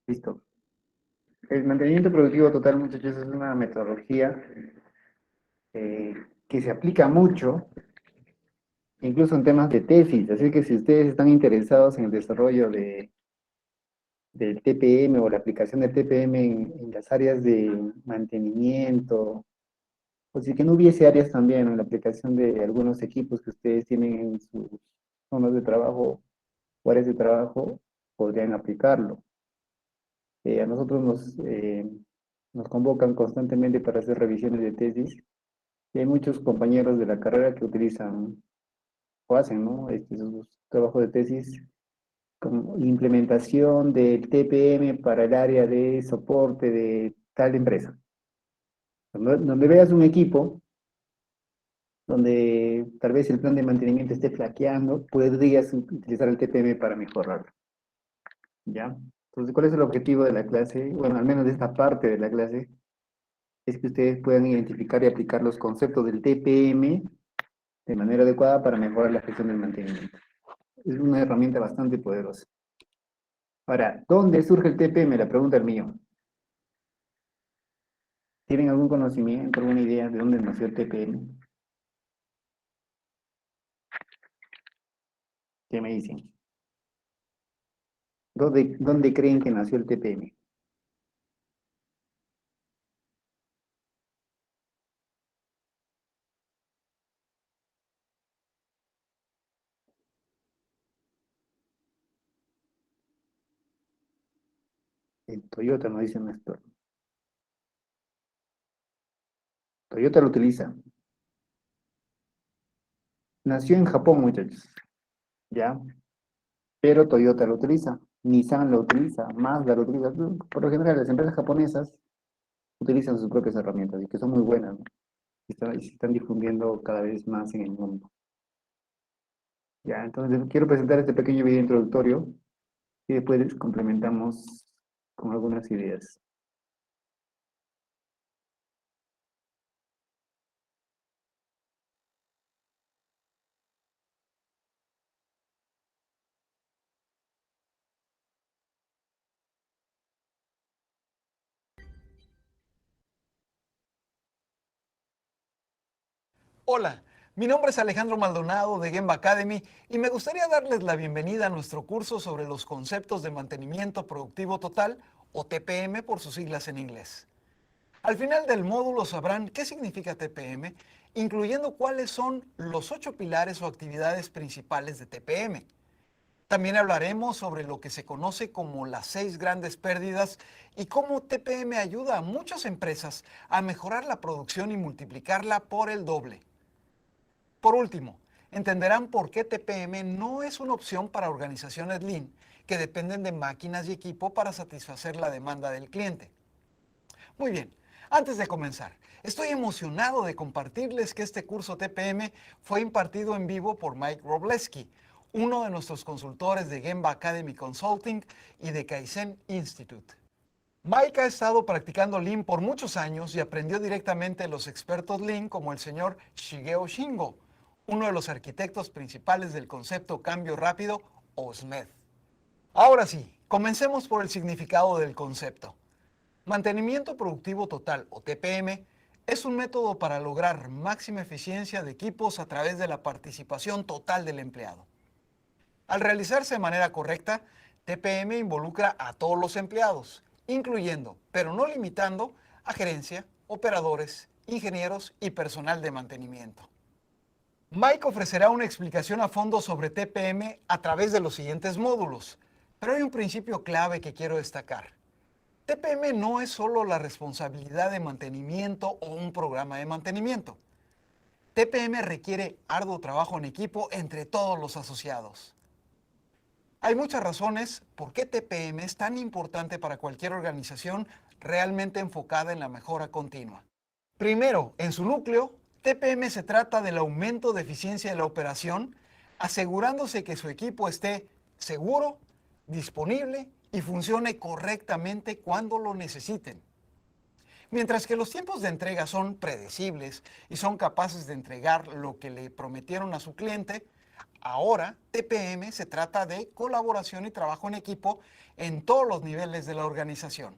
Listo. El mantenimiento productivo total, muchachos, es una metodología eh, que se aplica mucho, incluso en temas de tesis. Así que si ustedes están interesados en el desarrollo del TPM o la aplicación del TPM en las áreas de mantenimiento, o si que no hubiese áreas también en la aplicación de algunos equipos que ustedes tienen en sus zonas de trabajo o áreas de trabajo, podrían aplicarlo. A nosotros nos convocan constantemente para hacer revisiones de tesis y hay muchos compañeros de la carrera que utilizan o hacen, ¿no? Sus trabajos de tesis como implementación del TPM para el área de soporte de tal empresa. Donde veas un equipo donde tal vez el plan de mantenimiento esté flaqueando, podrías utilizar el TPM para mejorarlo, ¿ya? Entonces, ¿cuál es el objetivo de la clase? Bueno, al menos de esta parte de la clase, es que ustedes puedan identificar y aplicar los conceptos del TPM de manera adecuada para mejorar la gestión del mantenimiento. Es una herramienta bastante poderosa. Ahora, ¿dónde surge el TPM? La pregunta es mío. ¿Tienen algún conocimiento, alguna idea de dónde nació el TPM? ¿Qué me dicen? ¿Dónde creen que nació el TPM? En Toyota, nos dice Néstor. Toyota lo utiliza. Nació en Japón, muchachos, ¿ya? Pero Toyota lo utiliza. Nissan lo utiliza. Mazda lo utiliza. Por lo general, las empresas japonesas utilizan sus propias herramientas y que son muy buenas, ¿no? Y se están difundiendo cada vez más en el mundo. Ya, entonces quiero presentar este pequeño video introductorio y después complementamos con algunas ideas. Hola, mi nombre es Alejandro Maldonado de Gemba Academy y me gustaría darles la bienvenida a nuestro curso sobre los conceptos de mantenimiento productivo total o TPM por sus siglas en inglés. Al final del módulo sabrán qué significa TPM, incluyendo cuáles son los 8 pilares o actividades principales de TPM. También hablaremos sobre lo que se conoce como las 6 grandes pérdidas y cómo TPM ayuda a muchas empresas a mejorar la producción y multiplicarla por el doble. Por último, entenderán por qué TPM no es una opción para organizaciones Lean que dependen de máquinas y equipo para satisfacer la demanda del cliente. Muy bien, antes de comenzar, estoy emocionado de compartirles que este curso TPM fue impartido en vivo por Mike Robleski, uno de nuestros consultores de Gemba Academy Consulting y de Kaizen Institute. Mike ha estado practicando Lean por muchos años y aprendió directamente de los expertos Lean como el señor Shigeo Shingo, uno de los arquitectos principales del concepto cambio rápido o SMED. Ahora sí, comencemos por el significado del concepto. Mantenimiento productivo total o TPM es un método para lograr máxima eficiencia de equipos a través de la participación total del empleado. Al realizarse de manera correcta, TPM involucra a todos los empleados, incluyendo, pero no limitando, a gerencia, operadores, ingenieros y personal de mantenimiento. Mike ofrecerá una explicación a fondo sobre TPM a través de los siguientes módulos, pero hay un principio clave que quiero destacar. TPM no es solo la responsabilidad de mantenimiento o un programa de mantenimiento. TPM requiere arduo trabajo en equipo entre todos los asociados. Hay muchas razones por qué TPM es tan importante para cualquier organización realmente enfocada en la mejora continua. Primero, en su núcleo, TPM se trata del aumento de eficiencia de la operación, asegurándose que su equipo esté seguro, disponible y funcione correctamente cuando lo necesiten. Mientras que los tiempos de entrega son predecibles y son capaces de entregar lo que le prometieron a su cliente, Ahora, TPM se trata de colaboración y trabajo en equipo en todos los niveles de la organización.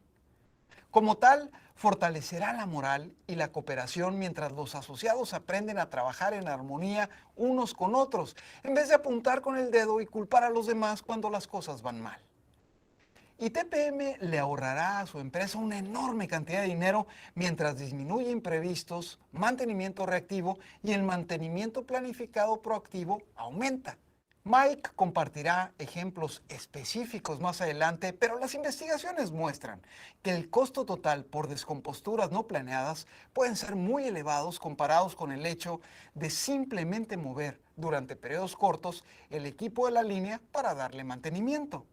Como tal, fortalecerá la moral y la cooperación mientras los asociados aprenden a trabajar en armonía unos con otros, en vez de apuntar con el dedo y culpar a los demás cuando las cosas van mal. Y TPM le ahorrará a su empresa una enorme cantidad de dinero mientras disminuye imprevistos, mantenimiento reactivo y el mantenimiento planificado proactivo aumenta. Mike compartirá ejemplos específicos más adelante, pero las investigaciones muestran que el costo total por descomposturas no planeadas pueden ser muy elevados comparados con el hecho de simplemente mover durante periodos cortos el equipo de la línea para darle mantenimiento.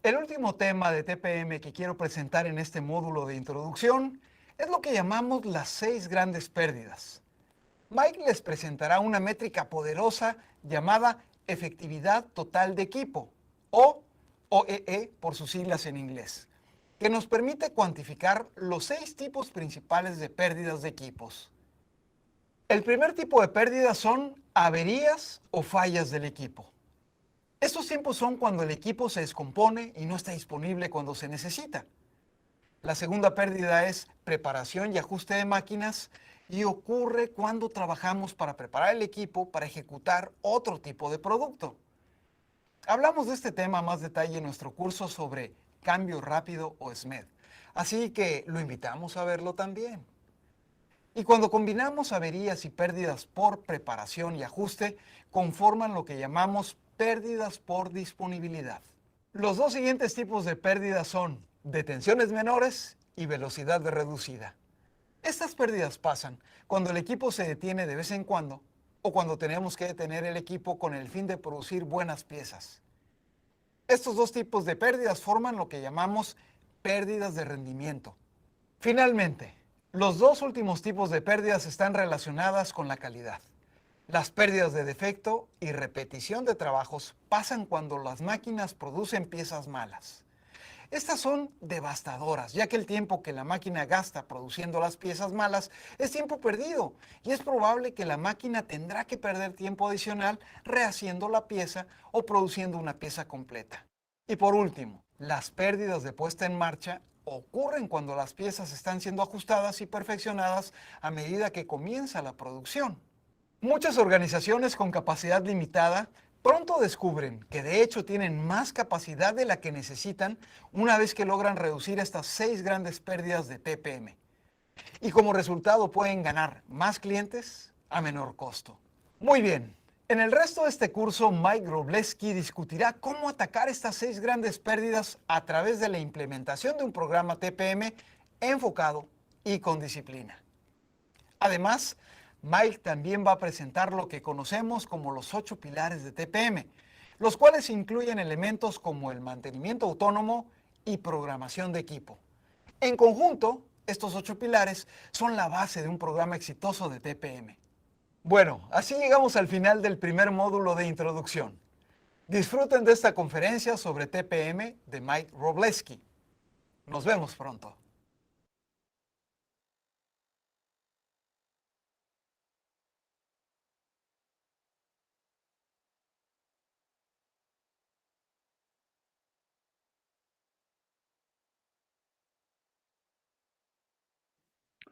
El último tema de TPM que quiero presentar en este módulo de introducción es lo que llamamos las 6 grandes pérdidas. Mike les presentará una métrica poderosa llamada efectividad total de equipo, o OEE por sus siglas en inglés, que nos permite cuantificar los 6 tipos principales de pérdidas de equipos. El primer tipo de pérdidas son averías o fallas del equipo. Estos tiempos son cuando el equipo se descompone y no está disponible cuando se necesita. La segunda pérdida es preparación y ajuste de máquinas y ocurre cuando trabajamos para preparar el equipo para ejecutar otro tipo de producto. Hablamos de este tema a más detalle en nuestro curso sobre cambio rápido o SMED, así que lo invitamos a verlo también. Y cuando combinamos averías y pérdidas por preparación y ajuste, conforman lo que llamamos pérdidas por disponibilidad. Los dos siguientes tipos de pérdidas son detenciones menores y velocidad reducida. Estas pérdidas pasan cuando el equipo se detiene de vez en cuando o cuando tenemos que detener el equipo con el fin de producir buenas piezas. Estos dos tipos de pérdidas forman lo que llamamos pérdidas de rendimiento. Finalmente, los dos últimos tipos de pérdidas están relacionadas con la calidad. Las pérdidas de defecto y repetición de trabajos pasan cuando las máquinas producen piezas malas. Estas son devastadoras, ya que el tiempo que la máquina gasta produciendo las piezas malas es tiempo perdido y es probable que la máquina tendrá que perder tiempo adicional rehaciendo la pieza o produciendo una pieza completa. Y por último, las pérdidas de puesta en marcha ocurren cuando las piezas están siendo ajustadas y perfeccionadas a medida que comienza la producción. Muchas organizaciones con capacidad limitada pronto descubren que de hecho tienen más capacidad de la que necesitan una vez que logran reducir estas 6 grandes pérdidas de TPM. Y como resultado pueden ganar más clientes a menor costo. Muy bien, en el resto de este curso Mike Wroblewski discutirá cómo atacar estas 6 grandes pérdidas a través de la implementación de un programa TPM enfocado y con disciplina. Además, Mike también va a presentar lo que conocemos como los 8 pilares de TPM, los cuales incluyen elementos como el mantenimiento autónomo y programación de equipo. En conjunto, estos 8 pilares son la base de un programa exitoso de TPM. Bueno, así llegamos al final del primer módulo de introducción. Disfruten de esta conferencia sobre TPM de Mike Wroblewski. Nos vemos pronto.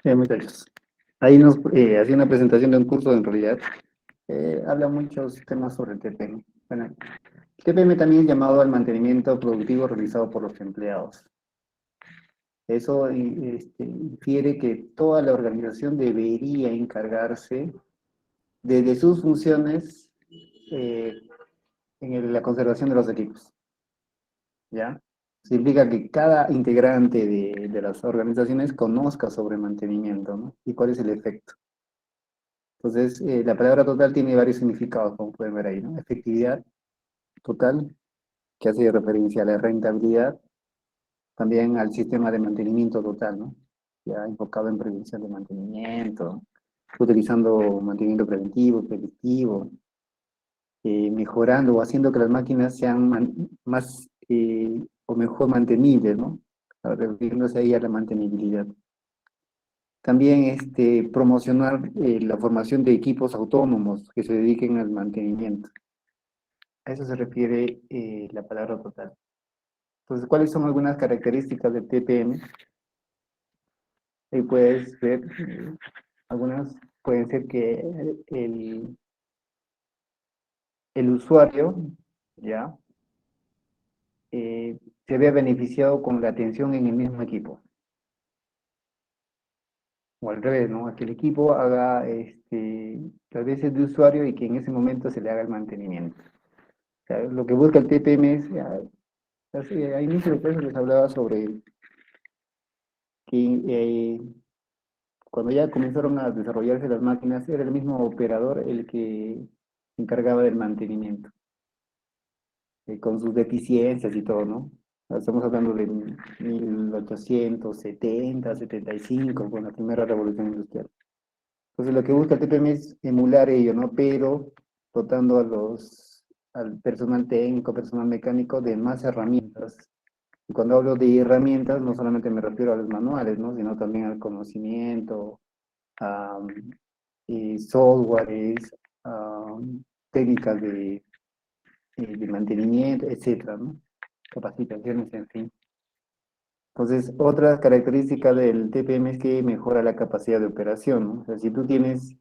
Muchachos. Ahí nos hacía una presentación de un curso en realidad. Habla muchos temas sobre el TPM. Bueno, el TPM también es llamado al mantenimiento productivo realizado por los empleados. Eso infiere que toda la organización debería encargarse de sus funciones en la conservación de los equipos. ¿Ya? Eso implica que cada integrante de las organizaciones conozca sobre mantenimiento, ¿no? Y cuál es el efecto. Entonces, la palabra total tiene varios significados, como pueden ver ahí, ¿no? Efectividad total, que hace referencia a la rentabilidad, también al sistema de mantenimiento total, ¿no? Ya enfocado en prevención de mantenimiento, utilizando mantenimiento preventivo, predictivo, mejorando o haciendo que las máquinas sean más o mejor mantenibles, ¿no? Refiriéndose ahí a la mantenibilidad. También promocionar la formación de equipos autónomos que se dediquen al mantenimiento. A eso se refiere la palabra total. Entonces, ¿cuáles son algunas características del TPM? Ahí puedes ver, algunas pueden ser que el usuario, ¿ya? Se vea beneficiado con la atención en el mismo equipo. O al revés, ¿no? A que el equipo haga las veces de usuario y que en ese momento se le haga el mantenimiento. O sea, lo que busca el TPM es, a inicio de clase les hablaba sobre que cuando ya comenzaron a desarrollarse las máquinas, era el mismo operador el que se encargaba del mantenimiento, con sus deficiencias y todo, ¿no? Estamos hablando de 1870, 75, con la primera revolución industrial. Entonces lo que busca el TPM es emular ello, ¿no? Pero dotando al personal técnico, personal mecánico de más herramientas. Y cuando hablo de herramientas, no solamente me refiero a los manuales, ¿no? Sino también al conocimiento, a softwares, a técnicas de mantenimiento, etcétera, ¿no? Capacitaciones, en fin. Entonces, otra característica del TPM es que mejora la capacidad de operación, ¿no? O sea, si tú tienes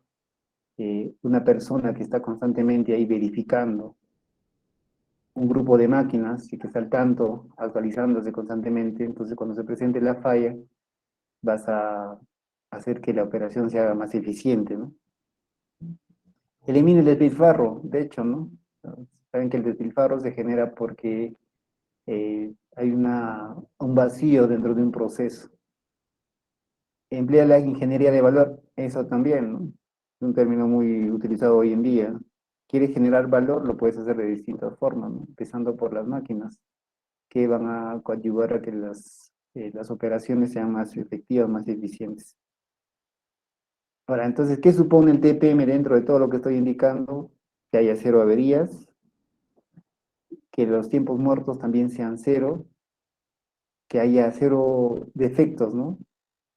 una persona que está constantemente ahí verificando un grupo de máquinas y que está al tanto, actualizándose constantemente, entonces cuando se presente la falla, vas a hacer que la operación se haga más eficiente, ¿no? Elimina el despilfarro, de hecho, ¿no? Saben que el despilfarro se genera porque hay un vacío dentro de un proceso. Emplea la ingeniería de valor, eso también, ¿no? Es un término muy utilizado hoy en día. Quieres generar valor, lo puedes hacer de distintas formas, ¿no? Empezando por las máquinas, que van a coadyuvar a que las operaciones sean más efectivas, más eficientes. Ahora, entonces, ¿qué supone el TPM dentro de todo lo que estoy indicando? Que haya cero averías, que los tiempos muertos también sean cero, que haya cero defectos, ¿no?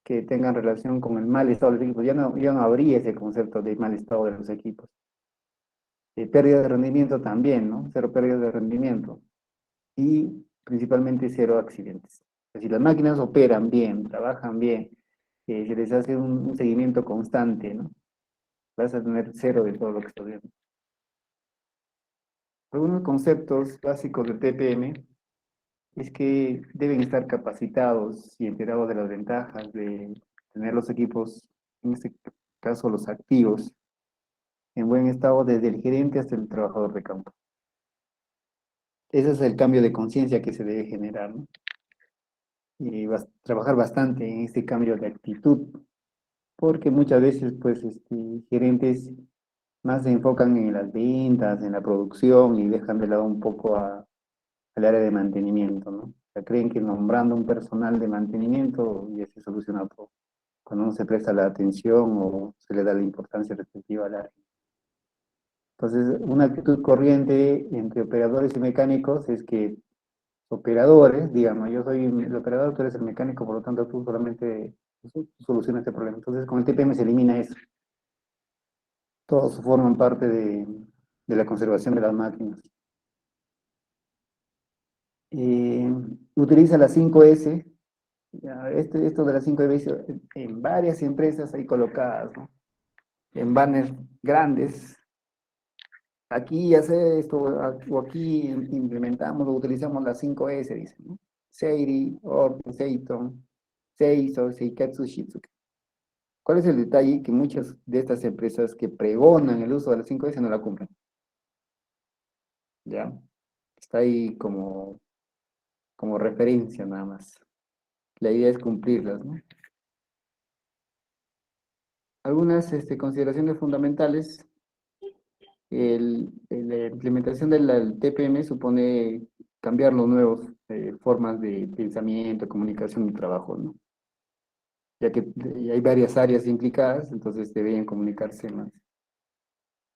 Que tengan relación con el mal estado de los equipos. Ya no habría ese concepto de mal estado de los equipos. Pérdida de rendimiento también, ¿no? Cero pérdida de rendimiento. Y principalmente cero accidentes. Si las máquinas operan bien, trabajan bien, se les hace un seguimiento constante, ¿no? Vas a tener cero de todo lo que estoy viendo. Algunos conceptos básicos del TPM es que deben estar capacitados y enterados de las ventajas de tener los equipos, en este caso los activos, en buen estado desde el gerente hasta el trabajador de campo. Ese es el cambio de conciencia que se debe generar, ¿no? Y trabajar bastante en este cambio de actitud, porque muchas veces, pues, gerentes más se enfocan en las ventas, en la producción y dejan de lado un poco al área de mantenimiento, ¿no? O sea, creen que nombrando un personal de mantenimiento ya se soluciona todo, cuando no se presta la atención o se le da la importancia respectiva al área. Entonces, una actitud corriente entre operadores y mecánicos es que operadores, digamos, yo soy el operador, tú eres el mecánico, por lo tanto tú solamente solucionas este problema. Entonces, con el TPM se elimina eso. Todos forman parte de la conservación de las máquinas. Eh, Utiliza las 5S. Ya, esto de las 5S en varias empresas ahí colocadas, ¿no? En banners grandes. Aquí hace esto, o aquí implementamos o utilizamos las 5S, dicen, ¿no? Seiri, Orton, Seiton, Seiso, Seikatsu, Shitsuke. ¿Cuál es el detalle? Que muchas de estas empresas que pregonan el uso de las 5S no la cumplen. ¿Ya? Está ahí como referencia nada más. La idea es cumplirlas, ¿no? Algunas consideraciones fundamentales. La implementación del TPM supone cambiar las nuevas formas de pensamiento, comunicación y trabajo, ¿no? Ya que hay varias áreas implicadas, entonces deben comunicarse más.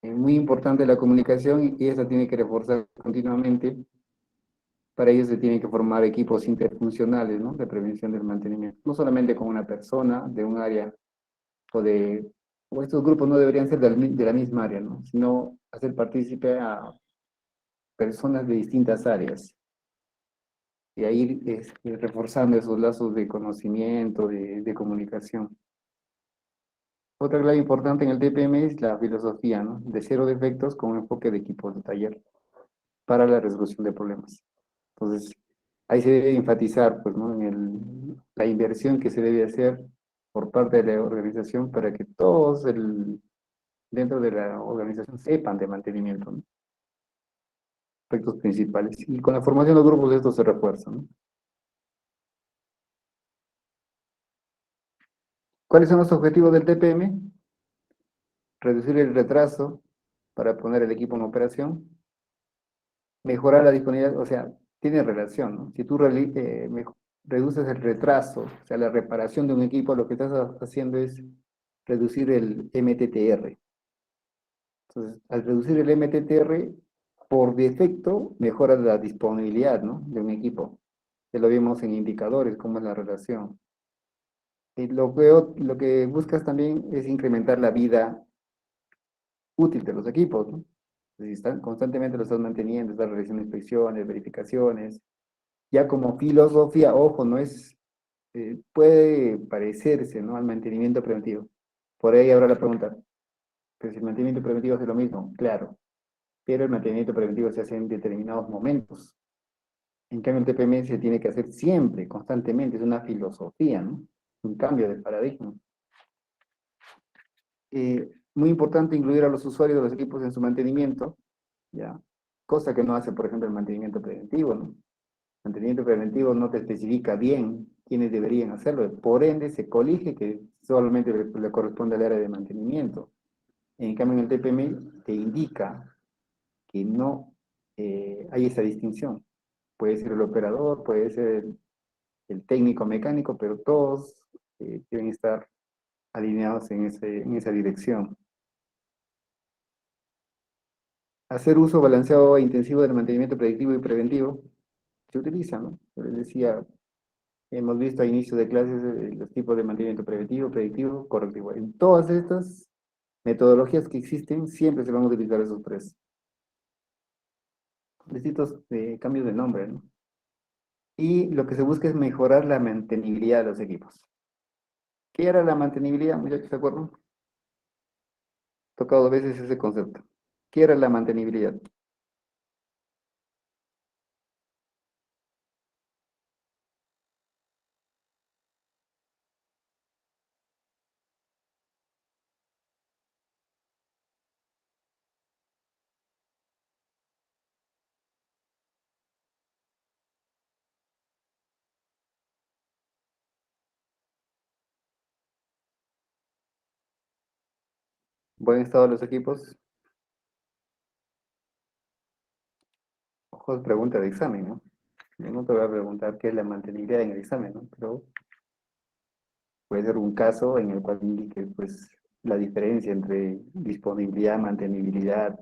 Es muy importante la comunicación y esa tiene que reforzar continuamente. Para ello se tienen que formar equipos interfuncionales, ¿no? De prevención del mantenimiento. No solamente con una persona de un área o estos grupos no deberían ser de la misma área, ¿no? Sino hacer partícipe personas de distintas áreas y a ir reforzando esos lazos de conocimiento, de comunicación. Otra clave importante en el TPM es la filosofía, ¿no? De cero defectos con un enfoque de equipo de taller para la resolución de problemas. Entonces, ahí se debe enfatizar, pues, ¿no? La inversión que se debe hacer por parte de la organización para que todos dentro de la organización sepan de mantenimiento, ¿no? Aspectos principales. Y con la formación de los grupos esto se refuerza, ¿no? ¿Cuáles son los objetivos del TPM? Reducir el retraso para poner el equipo en operación, mejorar la disponibilidad, o sea, tiene relación, ¿no? Si tú reduces el retraso, o sea, la reparación de un equipo, lo que estás haciendo es reducir el MTTR. Entonces, al reducir el MTTR, por defecto, mejora la disponibilidad, ¿no? De un equipo. Que lo vimos en indicadores, cómo es la relación. Y lo que buscas también es incrementar la vida útil de los equipos, ¿no? Si están, constantemente lo estás manteniendo, estás realizando inspecciones, verificaciones. Ya como filosofía, ojo, no es, puede parecerse, ¿no? Al mantenimiento preventivo. Por ahí habrá la pregunta, pero si el mantenimiento preventivo hace lo mismo, claro, pero el mantenimiento preventivo se hace en determinados momentos. En cambio, el TPM se tiene que hacer siempre, constantemente, es una filosofía, ¿no? Un cambio de paradigma. Muy importante incluir a los usuarios de los equipos en su mantenimiento, ¿ya? Cosa que no hace, por ejemplo, el mantenimiento preventivo, ¿no? Mantenimiento preventivo no te especifica bien quiénes deberían hacerlo, por ende se colige que solamente le corresponde al área de mantenimiento. En cambio, en el TPM te indica que no hay esa distinción. Puede ser el operador, puede ser el técnico mecánico, pero todos deben estar alineados en esa dirección. Hacer uso balanceado e intensivo del mantenimiento predictivo y preventivo se utiliza, ¿no? Yo les decía, hemos visto a inicio de clases los tipos de mantenimiento preventivo, predictivo, correctivo. En todas estas metodologías que existen, siempre se van a utilizar esos tres. Distintos cambios de nombre, ¿no? Y lo que se busca es mejorar la mantenibilidad de los equipos. ¿Qué era la mantenibilidad, muchachos? ¿Se acuerdan? Tocado 2 veces ese concepto. ¿Qué era la mantenibilidad? Buen estado de los equipos. Ojo, pregunta de examen, ¿no? Yo no te voy a preguntar qué es la mantenibilidad en el examen, ¿no? Pero puede ser un caso en el cual indique, pues, la diferencia entre disponibilidad, mantenibilidad,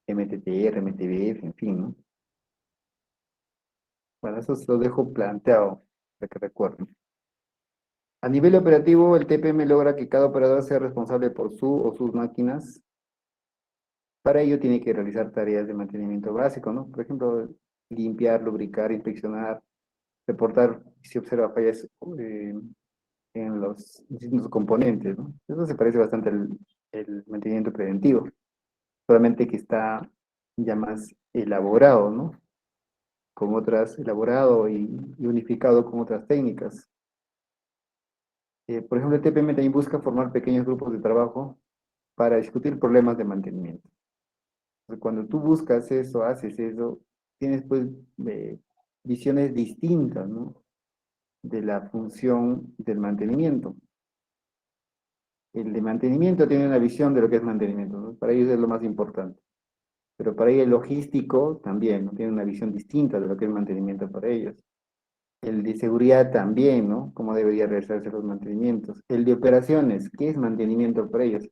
MTTR, MTBF, en fin, ¿no? Bueno, eso se lo dejo planteado para que recuerden. A nivel operativo, el TPM logra que cada operador sea responsable por su o sus máquinas. Para ello tiene que realizar tareas de mantenimiento básico, ¿no? Por ejemplo, limpiar, lubricar, inspeccionar, reportar si observa fallas en los distintos componentes, ¿no? Eso se parece bastante al mantenimiento preventivo, solamente que está ya más elaborado, ¿no? Elaborado y unificado con otras técnicas. Por ejemplo, el TPM también busca formar pequeños grupos de trabajo para discutir problemas de mantenimiento. Entonces, cuando tú buscas eso, haces eso, tienes pues visiones distintas, ¿no? De la función del mantenimiento. El de mantenimiento tiene una visión de lo que es mantenimiento, ¿no? Para ellos es lo más importante. Pero para ellos el logístico también, ¿no? Tiene una visión distinta de lo que es mantenimiento para ellos. El de seguridad también, ¿no? Cómo debería realizarse los mantenimientos. El de operaciones, ¿qué es mantenimiento para ellos?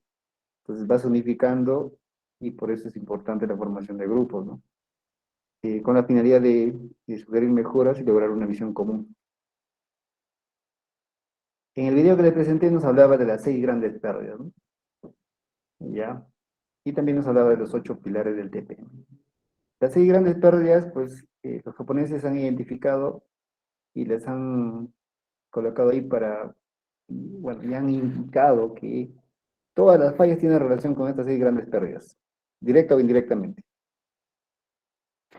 Entonces vas unificando y por eso es importante la formación de grupos, ¿no? Con la finalidad de sugerir mejoras y lograr una visión común. En el video que le presenté nos hablaba de las 6 grandes pérdidas, ¿no? ¿Ya? Y también nos hablaba de los 8 pilares del TPM. Las seis grandes pérdidas, pues los japoneses han identificado y les han colocado ahí para, bueno, y han indicado que todas las fallas tienen relación con estas seis grandes pérdidas, directa o indirectamente.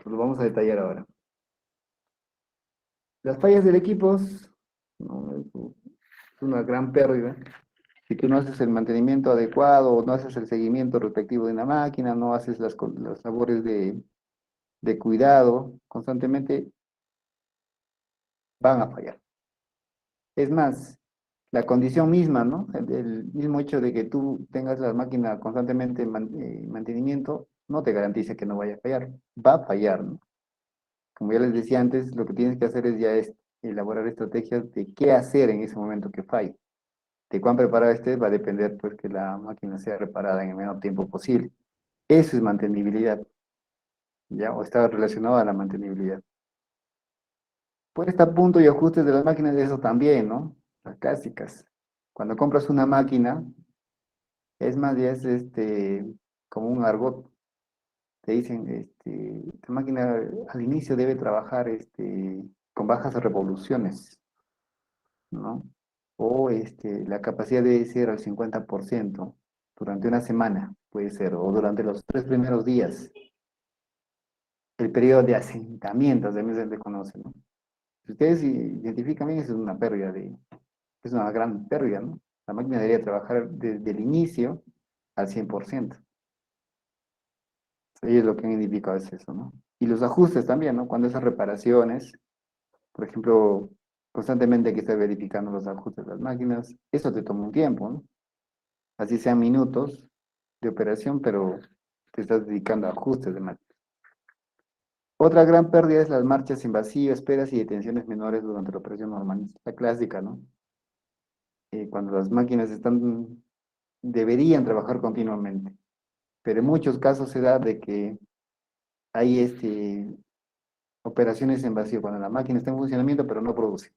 Lo vamos a detallar ahora. Las fallas del equipo, ¿no? Es una gran pérdida. Si tú no haces el mantenimiento adecuado o no haces el seguimiento respectivo de una máquina, no haces las labores de cuidado constantemente, van a fallar. Es más, la condición misma, ¿no? El mismo hecho de que tú tengas la máquina constantemente en mantenimiento, no te garantiza que no vaya a fallar. Va a fallar, ¿no? Como ya les decía antes, lo que tienes que hacer es elaborar estrategias de qué hacer en ese momento que falle. De cuán preparada estés va a depender, pues, que la máquina sea reparada en el menor tiempo posible. Eso es mantenibilidad, ¿ya? O está relacionado a la mantenibilidad. Puesta a punto y ajustes de las máquinas, eso también, ¿no? Las clásicas. Cuando compras una máquina, es más, ya es como un argot. Te dicen, esta máquina al inicio debe trabajar con bajas revoluciones, ¿no? O la capacidad debe ser al 50% durante una semana, puede ser, o durante los 3 primeros días. El periodo de asentamiento también se le conoce, ¿no? Si ustedes identifican bien, eso es una pérdida es una gran pérdida, ¿no? La máquina debería trabajar desde el inicio al 100%. Ellos lo que han indicado es eso, ¿no? Y los ajustes también, ¿no? Cuando esas reparaciones, por ejemplo, constantemente hay que estar verificando los ajustes de las máquinas, eso te toma un tiempo, ¿no? Así sean minutos de operación, pero te estás dedicando a ajustes de máquinas. Otra gran pérdida es las marchas en vacío, esperas y detenciones menores durante la operación normal. La clásica, ¿no? Cuando las máquinas deberían trabajar continuamente, pero en muchos casos se da de que hay operaciones en vacío, cuando la máquina está en funcionamiento, pero no produce.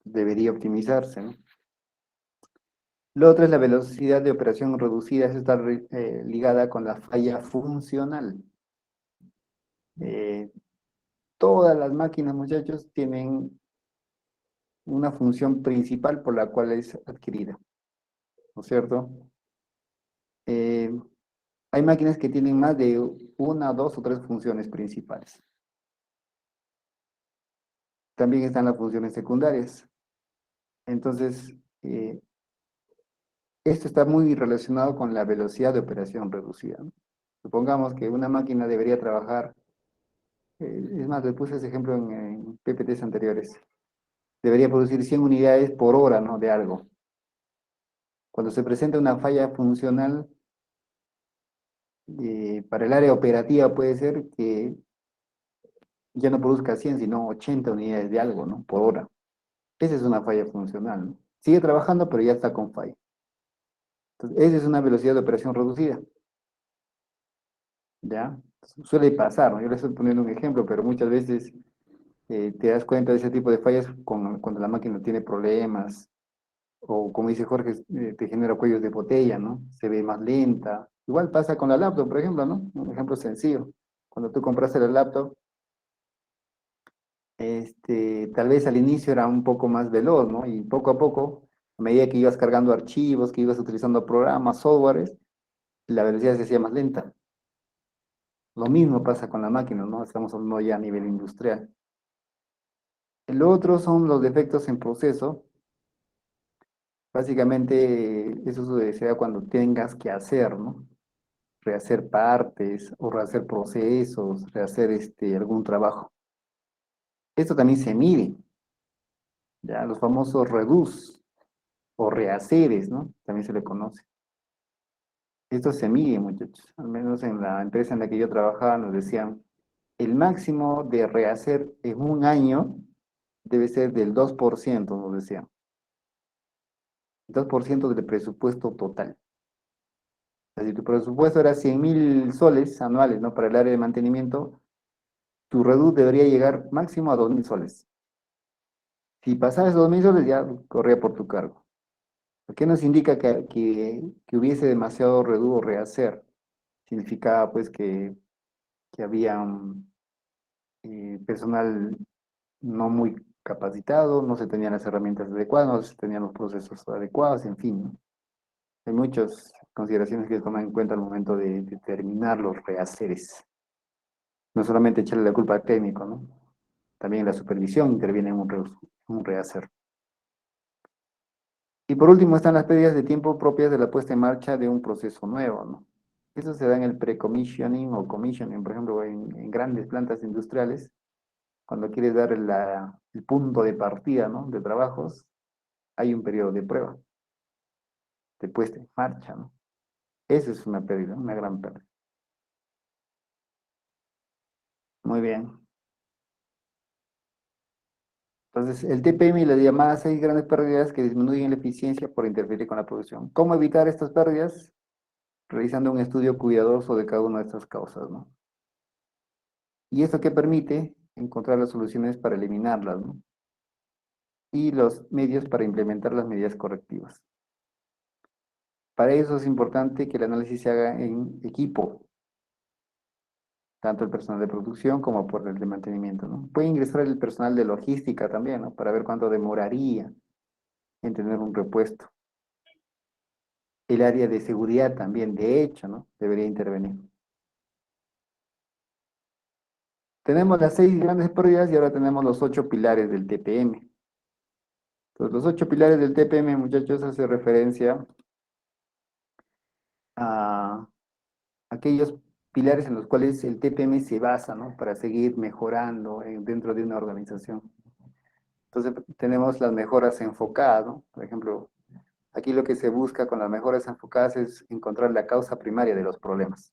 Debería optimizarse, ¿no? Lo otro es la velocidad de operación reducida, eso está ligada con la falla funcional. Eh, Todas las máquinas, muchachos, tienen una función principal por la cual es adquirida, ¿no es cierto? Eh, Hay máquinas que tienen más de una, dos o tres funciones principales. También están las funciones secundarias. Entonces, esto está muy relacionado con la velocidad de operación reducida, ¿no? Supongamos que una máquina debería trabajar, es más, le puse ese ejemplo en PPTs anteriores, debería producir 100 unidades por hora, ¿no? De algo. Cuando se presenta una falla funcional, para el área operativa puede ser que ya no produzca 100 sino 80 unidades de algo, ¿no? Por hora. Esa es una falla funcional, ¿no? Sigue trabajando, pero ya está con falla. Entonces, esa es una velocidad de operación reducida, ¿ya? Suele pasar, ¿no? Yo le estoy poniendo un ejemplo, pero muchas veces te das cuenta de ese tipo de fallas cuando la máquina tiene problemas, o como dice Jorge, te genera cuellos de botella, ¿no? Se ve más lenta. Igual pasa con la laptop, por ejemplo, ¿no? Un ejemplo sencillo. Cuando tú compraste la laptop, tal vez al inicio era un poco más veloz, ¿no? Y poco a poco, a medida que ibas cargando archivos, que ibas utilizando programas, softwares, la velocidad se hacía más lenta. Lo mismo pasa con la máquina, ¿no? Estamos hablando ya a nivel industrial. El otro son los defectos en proceso. Básicamente, eso se da cuando tengas que hacer, ¿no? Rehacer partes o rehacer procesos, rehacer algún trabajo. Esto también se mide, ya los famosos redos o rehaceres, ¿no? También se le conoce. Esto se mide, muchachos. Al menos en la empresa en la que yo trabajaba nos decían, el máximo de rehacer en un año debe ser del 2%, nos decían. 2% del presupuesto total. O sea, si tu presupuesto era 100.000 soles anuales, ¿no? Para el área de mantenimiento, tu reducto debería llegar máximo a 2.000 soles. Si pasabas 2.000 soles, ya corría por tu cargo. ¿Qué nos indica que hubiese demasiado reducto rehacer? significaba pues que había personal no muy capacitado, no se tenían las herramientas adecuadas, no se tenían los procesos adecuados, en fin, ¿no? Hay muchas consideraciones que se toman en cuenta al momento de determinar los rehaceres. No solamente echarle la culpa al técnico, ¿no? También la supervisión interviene en un rehacer. Y por último están las pérdidas de tiempo propias de la puesta en marcha de un proceso nuevo, ¿no? Eso se da en el pre-commissioning o commissioning, por ejemplo, en grandes plantas industriales, cuando quieres dar el punto de partida, ¿no? De trabajos, hay un periodo de prueba, de puesta en marcha, ¿no? Esa es una pérdida, una gran pérdida. Muy bien. Entonces, el TPM y las llamadas 6 grandes pérdidas que disminuyen la eficiencia por interferir con la producción. ¿Cómo evitar estas pérdidas? Realizando un estudio cuidadoso de cada una de estas causas, ¿no? ¿Y esto qué permite? Encontrar las soluciones para eliminarlas, ¿no? Y los medios para implementar las medidas correctivas. Para eso es importante que el análisis se haga en equipo, tanto el personal de producción como por el de mantenimiento, ¿no? Puede ingresar el personal de logística también, ¿no? Para ver cuánto demoraría en tener un repuesto. El área de seguridad también, de hecho, ¿no? Debería intervenir. Tenemos las 6 grandes pérdidas y ahora tenemos los 8 pilares del TPM. Entonces, los 8 pilares del TPM, muchachos, hace referencia a aquellos pilares en los cuales el TPM se basa, ¿no? Para seguir mejorando dentro de una organización. Entonces, tenemos las mejoras enfocadas, ¿no? Por ejemplo, aquí lo que se busca con las mejoras enfocadas es encontrar la causa primaria de los problemas.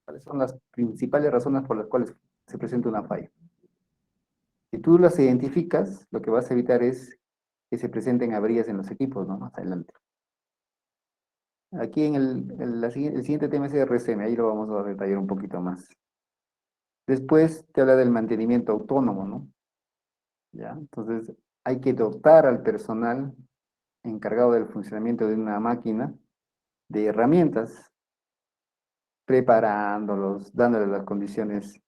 ¿Cuáles son las principales razones por las cuales se presenta una falla? Si tú las identificas, lo que vas a evitar es que se presenten averías en los equipos, ¿no? Más adelante. Aquí en el siguiente tema es RCM, ahí lo vamos a detallar un poquito más. Después te habla del mantenimiento autónomo, ¿no? ¿Ya? Entonces, hay que dotar al personal encargado del funcionamiento de una máquina de herramientas, preparándolos, dándoles las condiciones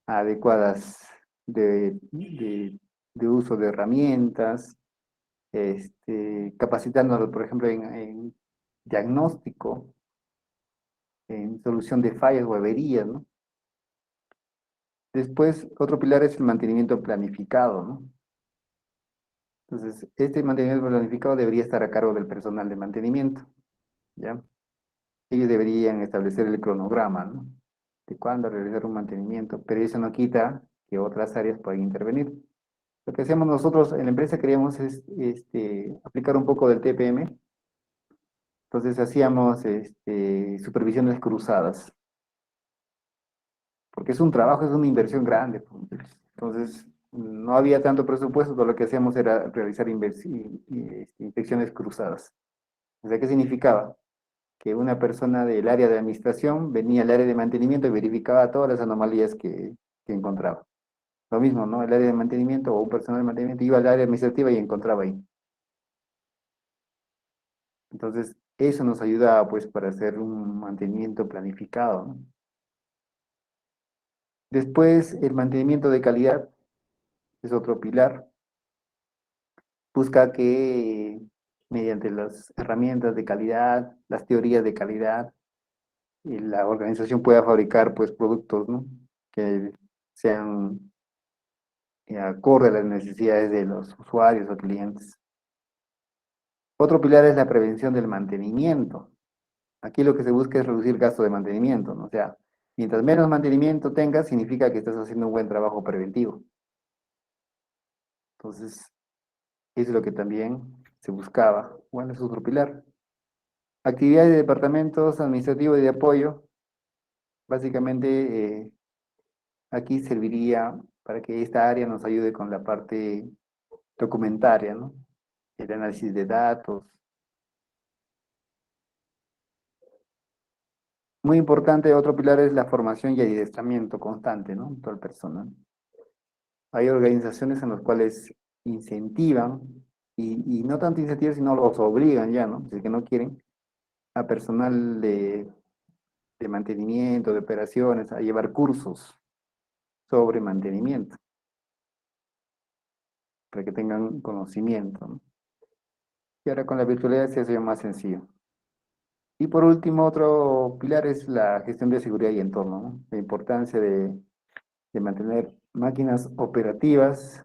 adecuadas de uso de herramientas, capacitándolos, por ejemplo, en diagnóstico, en solución de fallas o averías, ¿no? Después, otro pilar es el mantenimiento planificado, ¿no? Entonces, este mantenimiento planificado debería estar a cargo del personal de mantenimiento, ¿ya? Ellos deberían establecer el cronograma, ¿no? De cuándo realizar un mantenimiento, pero eso no quita que otras áreas puedan intervenir. Lo que hacemos nosotros en la empresa queríamos es aplicar un poco del TPM, entonces hacíamos supervisiones cruzadas, porque es un trabajo, es una inversión grande, pues. Entonces no había tanto presupuesto, todo lo que hacíamos era realizar inspecciones cruzadas. O sea, ¿qué significaba? Que una persona del área de administración venía al área de mantenimiento y verificaba todas las anomalías que encontraba. Lo mismo, ¿no? El área de mantenimiento o un personal de mantenimiento iba al área administrativa y encontraba ahí. Entonces, eso nos ayuda pues para hacer un mantenimiento planificado, ¿no? Después, el mantenimiento de calidad es otro pilar. Busca que mediante las herramientas de calidad, las teorías de calidad, la organización pueda fabricar pues productos, ¿no? Que sean acorde a las necesidades de los usuarios o clientes. Otro pilar es la prevención del mantenimiento. Aquí lo que se busca es reducir gasto de mantenimiento, ¿no? O sea, mientras menos mantenimiento tengas, significa que estás haciendo un buen trabajo preventivo. Entonces, eso es lo que también se buscaba. Bueno, es otro pilar. Actividades de departamentos administrativos y de apoyo. Básicamente, aquí serviría para que esta área nos ayude con la parte documentaria, ¿no? El análisis de datos. Muy importante, otro pilar es la formación y adiestramiento constante, ¿no? Todo el personal. Hay organizaciones en las cuales incentivan, y no tanto incentivan, sino los obligan ya, ¿no? Si es que no quieren, a personal de mantenimiento, de operaciones, a llevar cursos sobre mantenimiento, para que tengan conocimiento, ¿no? Y ahora con la virtualidad se hace más sencillo. Y por último, otro pilar es la gestión de seguridad y entorno, ¿no? La importancia de mantener máquinas operativas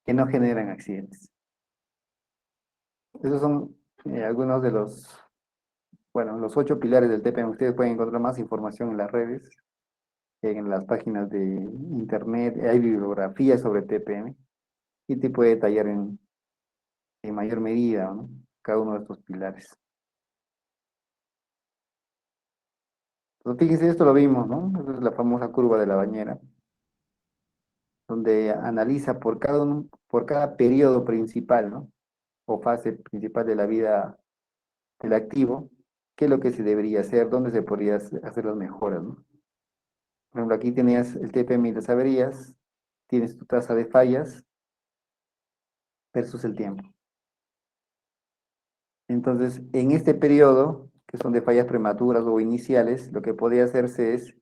que no generan accidentes. Esos son algunos de bueno, los 8 pilares del TPM. Ustedes pueden encontrar más información en las redes, en las páginas de internet, hay bibliografía sobre TPM y te puede detallar en mayor medida, ¿no? Cada uno de estos pilares. Entonces, fíjense, esto lo vimos, ¿no? Esa es la famosa curva de la bañera, donde analiza por cada periodo principal, ¿no? O fase principal de la vida del activo, qué es lo que se debería hacer, dónde se podría hacer las mejoras, ¿no? Por ejemplo, aquí tenías el TPM y las averías, tienes tu tasa de fallas versus el tiempo. Entonces, en este periodo, que son de fallas prematuras o iniciales, lo que podría hacerse es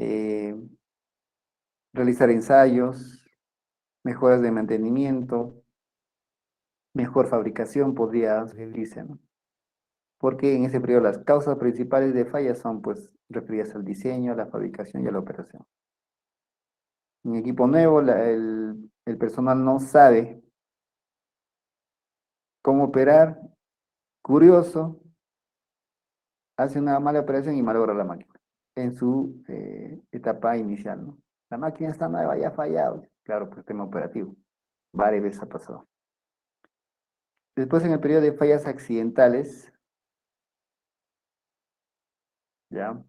eh, realizar ensayos, mejoras de mantenimiento, mejor fabricación podría sugerirse, ¿no? Porque en ese periodo las causas principales de fallas son pues referidas al diseño, a la fabricación y a la operación. En equipo nuevo, el personal no sabe cómo operar, curioso, hace una mala operación y malogra la máquina en su etapa inicial, ¿no? La máquina está nueva, ya ha fallado. Claro, pues tema operativo. Varias veces ha pasado. Después, en el periodo de fallas accidentales, ¿ya?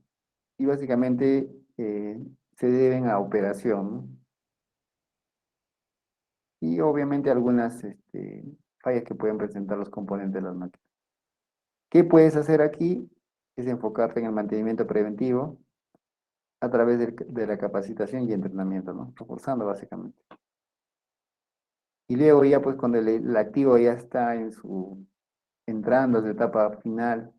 Y básicamente se deben a operación, ¿no? Y obviamente algunas fallas que pueden presentar los componentes de las máquinas. ¿Qué puedes hacer aquí? Es enfocarte en el mantenimiento preventivo a través de la capacitación y entrenamiento, ¿no? Reforzando básicamente. Y luego ya pues cuando el activo ya está entrando a su etapa final,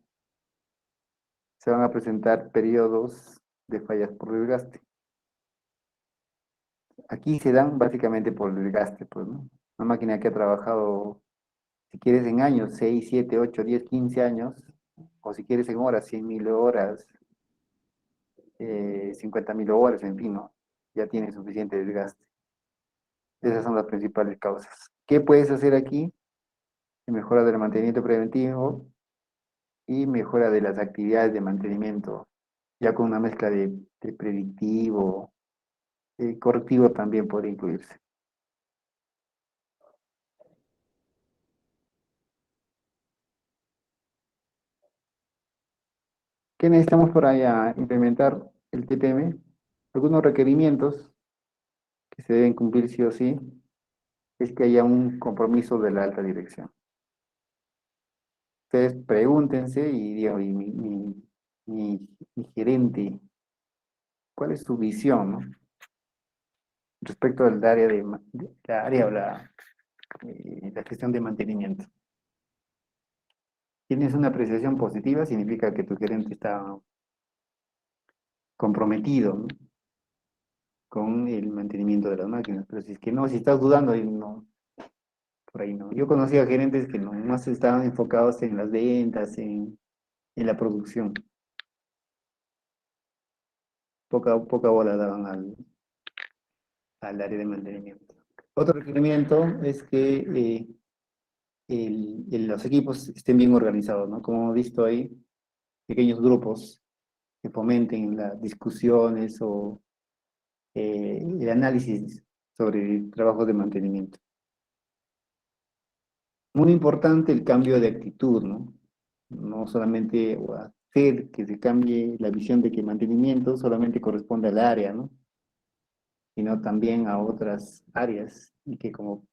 se van a presentar periodos de fallas por desgaste. Aquí se dan básicamente por desgaste, pues, ¿no? Una máquina que ha trabajado, si quieres en años, 6 7 8 10 15 años, o si quieres en horas, 100.000 horas, 50.000 horas, en fin, ¿no? Ya tiene suficiente desgaste. Esas son las principales causas. ¿Qué puedes hacer aquí? Mejora del mantenimiento preventivo y mejora de las actividades de mantenimiento, ya con una mezcla de predictivo, correctivo también puede incluirse. ¿Qué necesitamos para implementar el TPM? Algunos requerimientos que se deben cumplir sí o sí es que haya un compromiso de la alta dirección. Ustedes pregúntense y digan, mi gerente, ¿cuál es su visión, no? Respecto al área la área o la gestión de mantenimiento? Tienes una apreciación positiva, significa que tu gerente está comprometido, ¿no? Con el mantenimiento de las máquinas. Pero si es que no, si estás dudando, ahí no, por ahí no. Yo conocí a gerentes que no más estaban enfocados en las ventas, en la producción. Poca bola daban al área de mantenimiento. Otro requerimiento es que los equipos estén bien organizados, ¿no? Como hemos visto ahí, pequeños grupos que fomenten las discusiones o el análisis sobre trabajos de mantenimiento. Muy importante el cambio de actitud, ¿no? No solamente hacer que se cambie la visión de que mantenimiento solamente corresponde al área, ¿no? Sino también a otras áreas y que como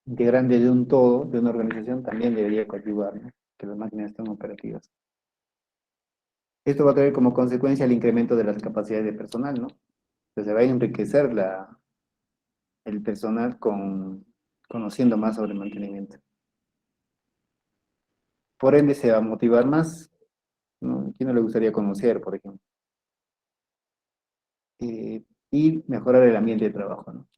integrante de un todo, de una organización, también debería contribuir, ¿no? Que las máquinas estén operativas. Esto va a traer como consecuencia el incremento de las capacidades de personal, ¿no? Entonces se va a enriquecer el personal conociendo más sobre mantenimiento. Por ende se va a motivar más, quién no le gustaría conocer, por ejemplo? Y mejorar el ambiente de trabajo, ¿no?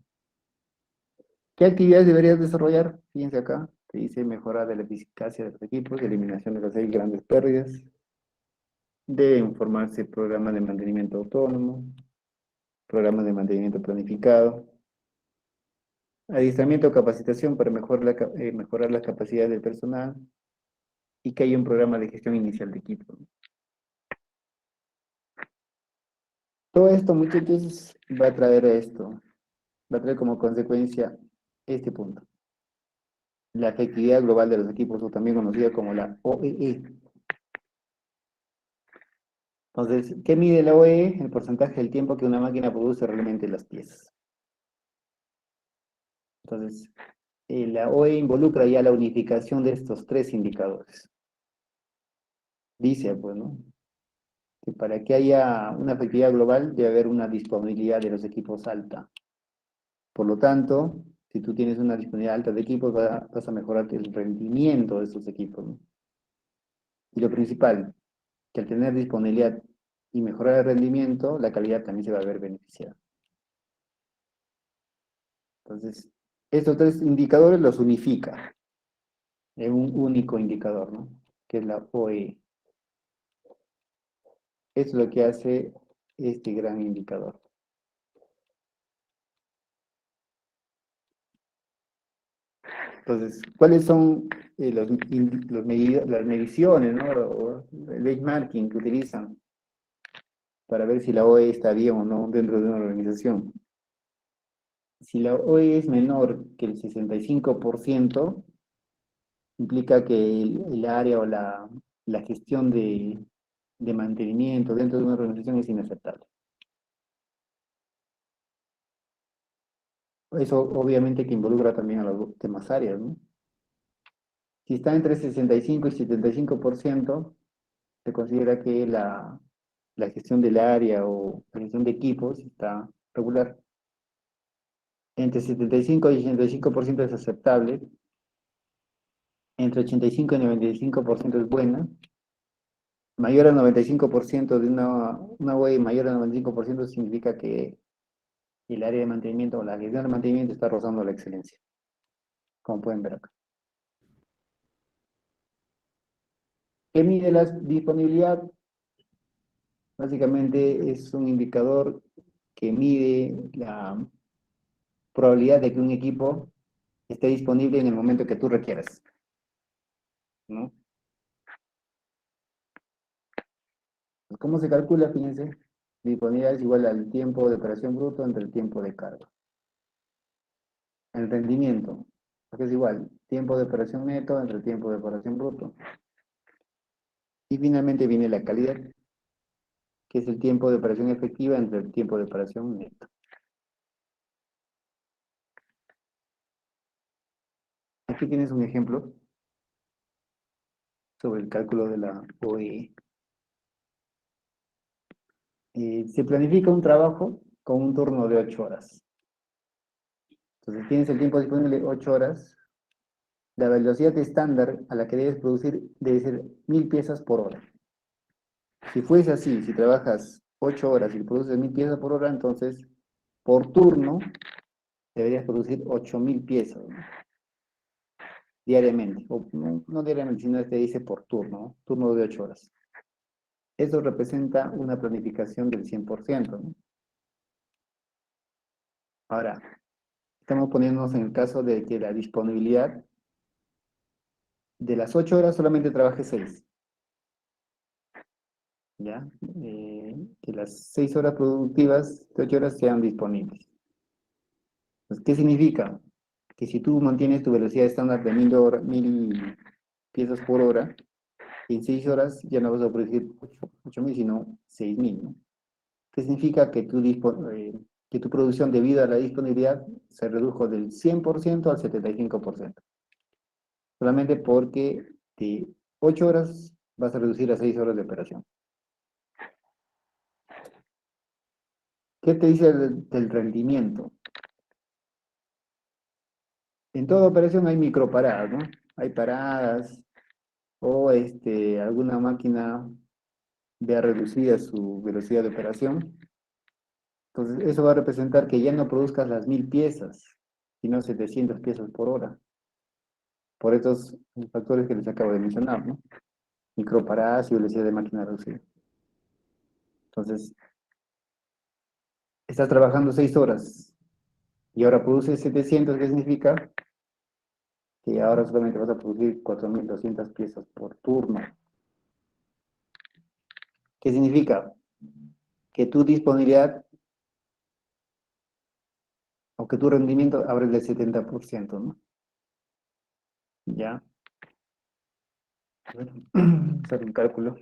¿Qué actividades deberías desarrollar? Fíjense acá, te dice mejorar de la eficacia de los equipos, eliminación de las 6 grandes pérdidas, deben formarse programas de mantenimiento autónomo, programas de mantenimiento planificado, adiestramiento o capacitación para mejorar la capacidad del personal y que haya un programa de gestión inicial de equipo, ¿no? Todo esto, muchachos, va a traer esto, va a traer como consecuencia este punto. La efectividad global de los equipos, o también conocida como la OEE. Entonces, ¿qué mide la OEE? El porcentaje del tiempo que una máquina produce realmente las piezas. Entonces, la OEE involucra ya la unificación de estos 3 indicadores. Dice, pues, ¿no? Que para que haya una efectividad global debe haber una disponibilidad de los equipos alta. Por lo tanto, si tú tienes una disponibilidad alta de equipos, vas a mejorar el rendimiento de esos equipos, ¿no? Y lo principal, que al tener disponibilidad y mejorar el rendimiento, la calidad también se va a ver beneficiada. Entonces, estos 3 indicadores los unifica en un único indicador, ¿no? Que es la OE. Eso es lo que hace este gran indicador. Entonces, ¿cuáles son las mediciones, ¿no? O el benchmarking que utilizan para ver si la OE está bien o no dentro de una organización? Si la OE es menor que el 65%, implica que el área o la gestión de mantenimiento dentro de una organización es inaceptable. Eso obviamente que involucra también a las demás áreas, ¿no? Si está entre 65 y 75%, se considera que la gestión del área o la gestión de equipos está regular. Entre 75 y 85% es aceptable, entre 85 y 95% es buena, mayor al 95% de una OE mayor al 95% significa que el área de mantenimiento o la gestión de mantenimiento está rozando la excelencia, como pueden ver acá. ¿Qué mide la disponibilidad? Básicamente es un indicador que mide la probabilidad de que un equipo esté disponible en el momento que tú requieras, ¿no? ¿Cómo se calcula? Fíjense, disponibilidad es igual al tiempo de operación bruto entre el tiempo de carga. El rendimiento, porque es igual, tiempo de operación neto entre el tiempo de operación bruto. Y finalmente viene la calidad, que es el tiempo de operación efectiva entre el tiempo de operación neto. Aquí tienes un ejemplo sobre el cálculo de la OEE. Se planifica un trabajo con un turno de 8 horas. Entonces tienes el tiempo disponible 8 horas. La velocidad estándar a la que debes producir debe ser 1000 piezas por hora. Si fuese así, si trabajas 8 horas y produces 1000 piezas por hora, entonces por turno deberías producir 8000 piezas, ¿no? Diariamente. O no diariamente, sino que dice por turno, ¿no? Turno de 8 horas. Eso representa una planificación del 100%, ¿no? Ahora, estamos poniéndonos en el caso de que la disponibilidad de las 8 horas solamente trabaje 6, ¿ya? Que las 6 horas productivas de 8 horas sean disponibles. Entonces, ¿qué significa? Que si tú mantienes tu velocidad estándar de 1000 piezas por hora, en 6 horas ya no vas a producir 8000, sino 6000, ¿no? ¿Qué significa? Que tu producción debido a la disponibilidad se redujo del 100% al 75%. Solamente porque de 8 horas vas a reducir a 6 horas de operación. ¿Qué te dice del rendimiento? En toda operación hay microparadas, ¿no? Hay paradas o alguna máquina vea reducida su velocidad de operación. Entonces, eso va a representar que ya no produzcas las 1000 piezas, sino 700 piezas por hora, por estos factores que les acabo de mencionar, ¿no? Microparadas y velocidad de máquina reducida. Entonces, estás trabajando 6 horas y ahora produces 700, ¿qué significa? Que ahora solamente vas a producir 4200 piezas por turno. ¿Qué significa? Que tu disponibilidad o que tu rendimiento abre del 70%, ¿no? Ya. A ver, hacer un cálculo.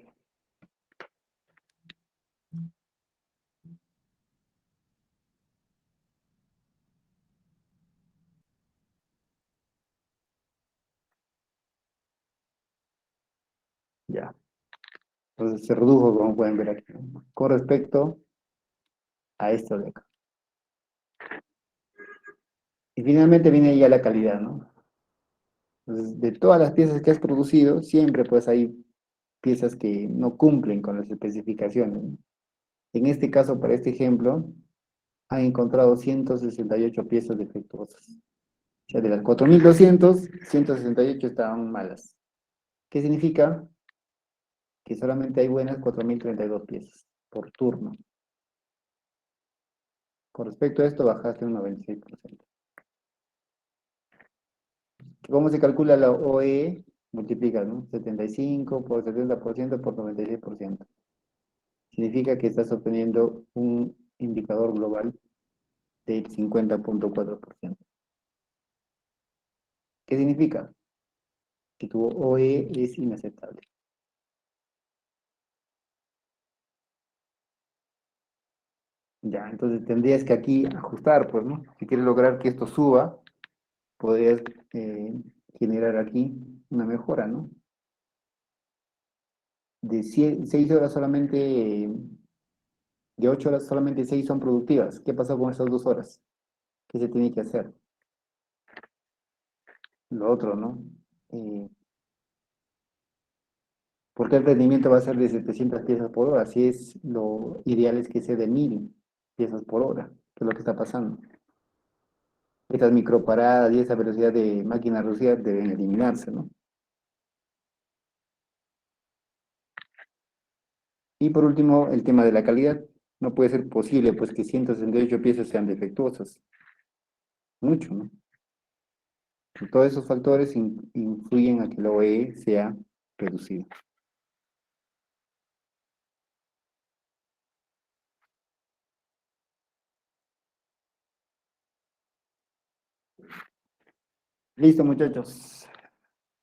Ya. Entonces se redujo, como pueden ver aquí, ¿no? Con respecto a esto de acá. Y finalmente viene ya la calidad, ¿no? Entonces, de todas las piezas que has producido, siempre pues hay piezas que no cumplen con las especificaciones, ¿no? En este caso, para este ejemplo, han encontrado 168 piezas defectuosas. O sea, de las 4200, 168 estaban malas. ¿Qué significa? Que solamente hay buenas 4032 piezas por turno. Con respecto a esto, bajaste un 96%. ¿Cómo se calcula la OE? Multiplica, ¿no? 75 por 70% por 96%. Significa que estás obteniendo un indicador global del 50,4%. ¿Qué significa? Que tu OE es inaceptable. Ya, entonces tendrías que aquí ajustar, pues, ¿no? Si quieres lograr que esto suba, podrías eh, generar aquí una mejora, ¿no? De 6 horas solamente, de 8 horas solamente 6 son productivas. ¿Qué pasó con esas 2 horas? ¿Qué se tiene que hacer? Lo otro, ¿no? Eh, ¿Por qué el rendimiento va a ser de 700 piezas por hora? Si es lo ideal es que sea de 1000 piezas por hora, que es lo que está pasando. Estas microparadas y esa velocidad de máquina reducida deben eliminarse, ¿no? Y por último, el tema de la calidad. No puede ser posible, pues, que 168 piezas sean defectuosas. Mucho, ¿no? Y todos esos factores influyen a que la OE sea reducida. Listo, muchachos.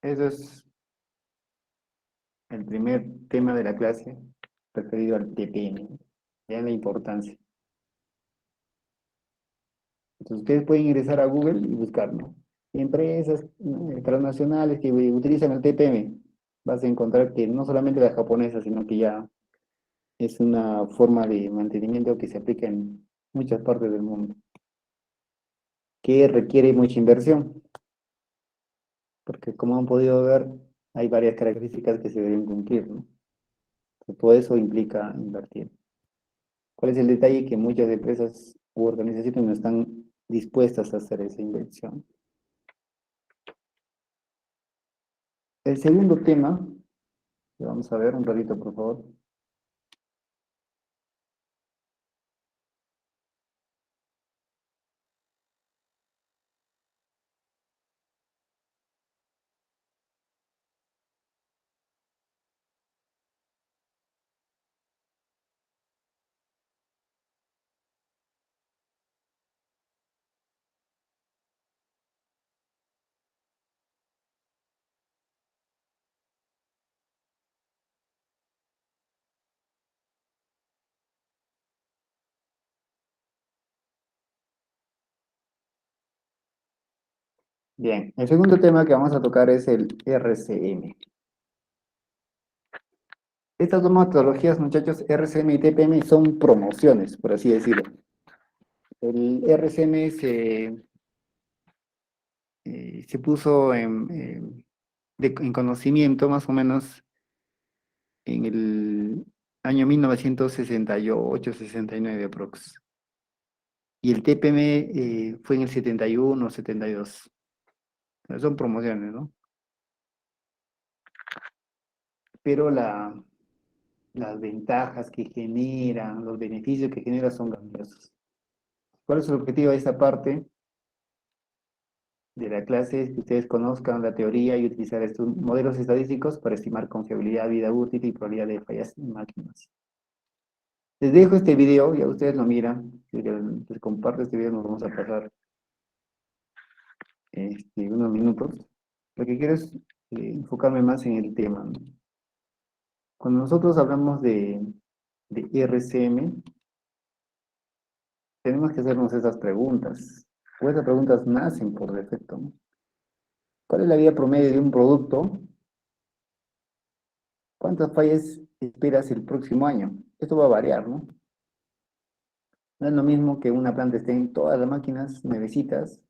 Eso es el primer tema de la clase referido al TPM. Vean la importancia. Entonces, ustedes pueden ingresar a Google y buscar, ¿no? Empresas transnacionales que utilizan el TPM. Vas a encontrar que no solamente las japonesas, sino que ya es una forma de mantenimiento que se aplica en muchas partes del mundo, que requiere mucha inversión, porque como han podido ver, hay varias características que se deben cumplir, ¿no? Todo eso implica invertir. ¿Cuál es el detalle? Que muchas empresas u organizaciones no están dispuestas a hacer esa inversión. El segundo tema, que vamos a ver un ratito, por favor. Bien, el segundo tema que vamos a tocar es el RCM. Estas dos metodologías, muchachos, RCM y TPM, son promociones, por así decirlo. El RCM se puso en conocimiento más o menos en el año 1968, 69 aprox. Y el TPM fue en el 71, 72. Son promociones, ¿no? Pero las ventajas que generan, los beneficios que genera son grandiosos. ¿Cuál es el objetivo de esta parte de la clase? Es que ustedes conozcan la teoría y utilizar estos modelos estadísticos para estimar confiabilidad, vida útil y probabilidad de fallas en máquinas. Les dejo este video, ya ustedes lo miran. Les comparto este video, nos vamos a pasar unos minutos. Lo que quiero es enfocarme más en el tema, ¿no? Cuando nosotros hablamos de RCM, tenemos que hacernos esas preguntas. O esas preguntas nacen por defecto, ¿no? ¿Cuál es la vida promedio de un producto? ¿Cuántas fallas esperas el próximo año? Esto va a variar, ¿no? No es lo mismo que una planta esté en todas las máquinas nuevecitas,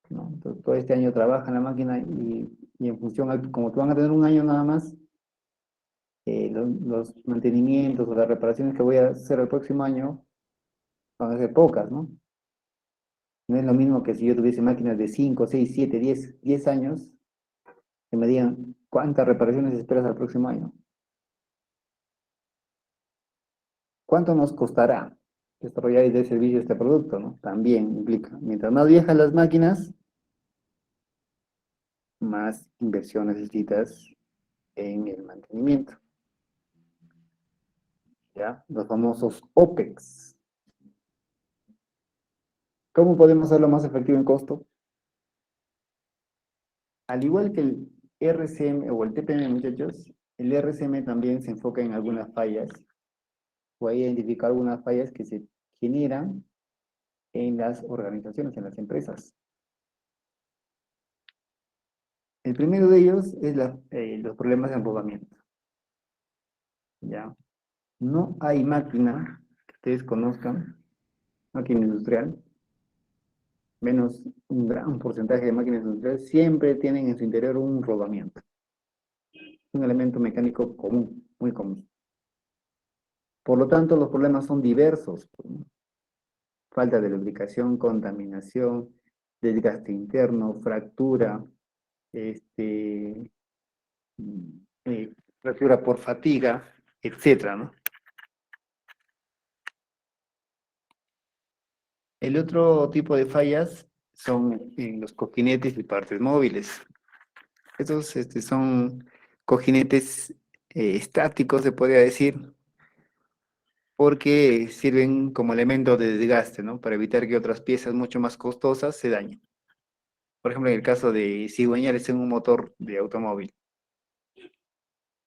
¿no? Entonces, todo este año trabaja en la máquina y en función a, como tú van a tener un año nada más, los mantenimientos o las reparaciones que voy a hacer el próximo año van a ser pocas, ¿no? No es lo mismo que si yo tuviese máquinas de 5, 6, 7, 10 años, que me digan cuántas reparaciones esperas al próximo año. ¿Cuánto nos costará desarrollar y dar servicio a este producto, ¿no? También implica, mientras más viejas las máquinas, más inversión necesitas en el mantenimiento, ¿ya? Los famosos OPEX. ¿Cómo podemos hacerlo más efectivo en costo? Al igual que el RCM o el TPM, muchachos, el RCM también se enfoca en algunas fallas o a identificar algunas fallas que se generan en las organizaciones, en las empresas. El primero de ellos es los problemas de enrolamiento. ¿Ya? No hay máquina que ustedes conozcan, máquina industrial, menos un gran porcentaje de máquinas industriales, siempre tienen en su interior un rodamiento. Un elemento mecánico común, muy común. Por lo tanto, los problemas son diversos, ¿no? Falta de lubricación, contaminación, desgaste interno, fractura, este, fractura por fatiga, etcétera, ¿no? El otro tipo de fallas son en los cojinetes y partes móviles. Estos son cojinetes estáticos, se podría decir, porque sirven como elemento de desgaste, ¿no? Para evitar que otras piezas mucho más costosas se dañen. Por ejemplo, en el caso de cigüeñales en un motor de automóvil.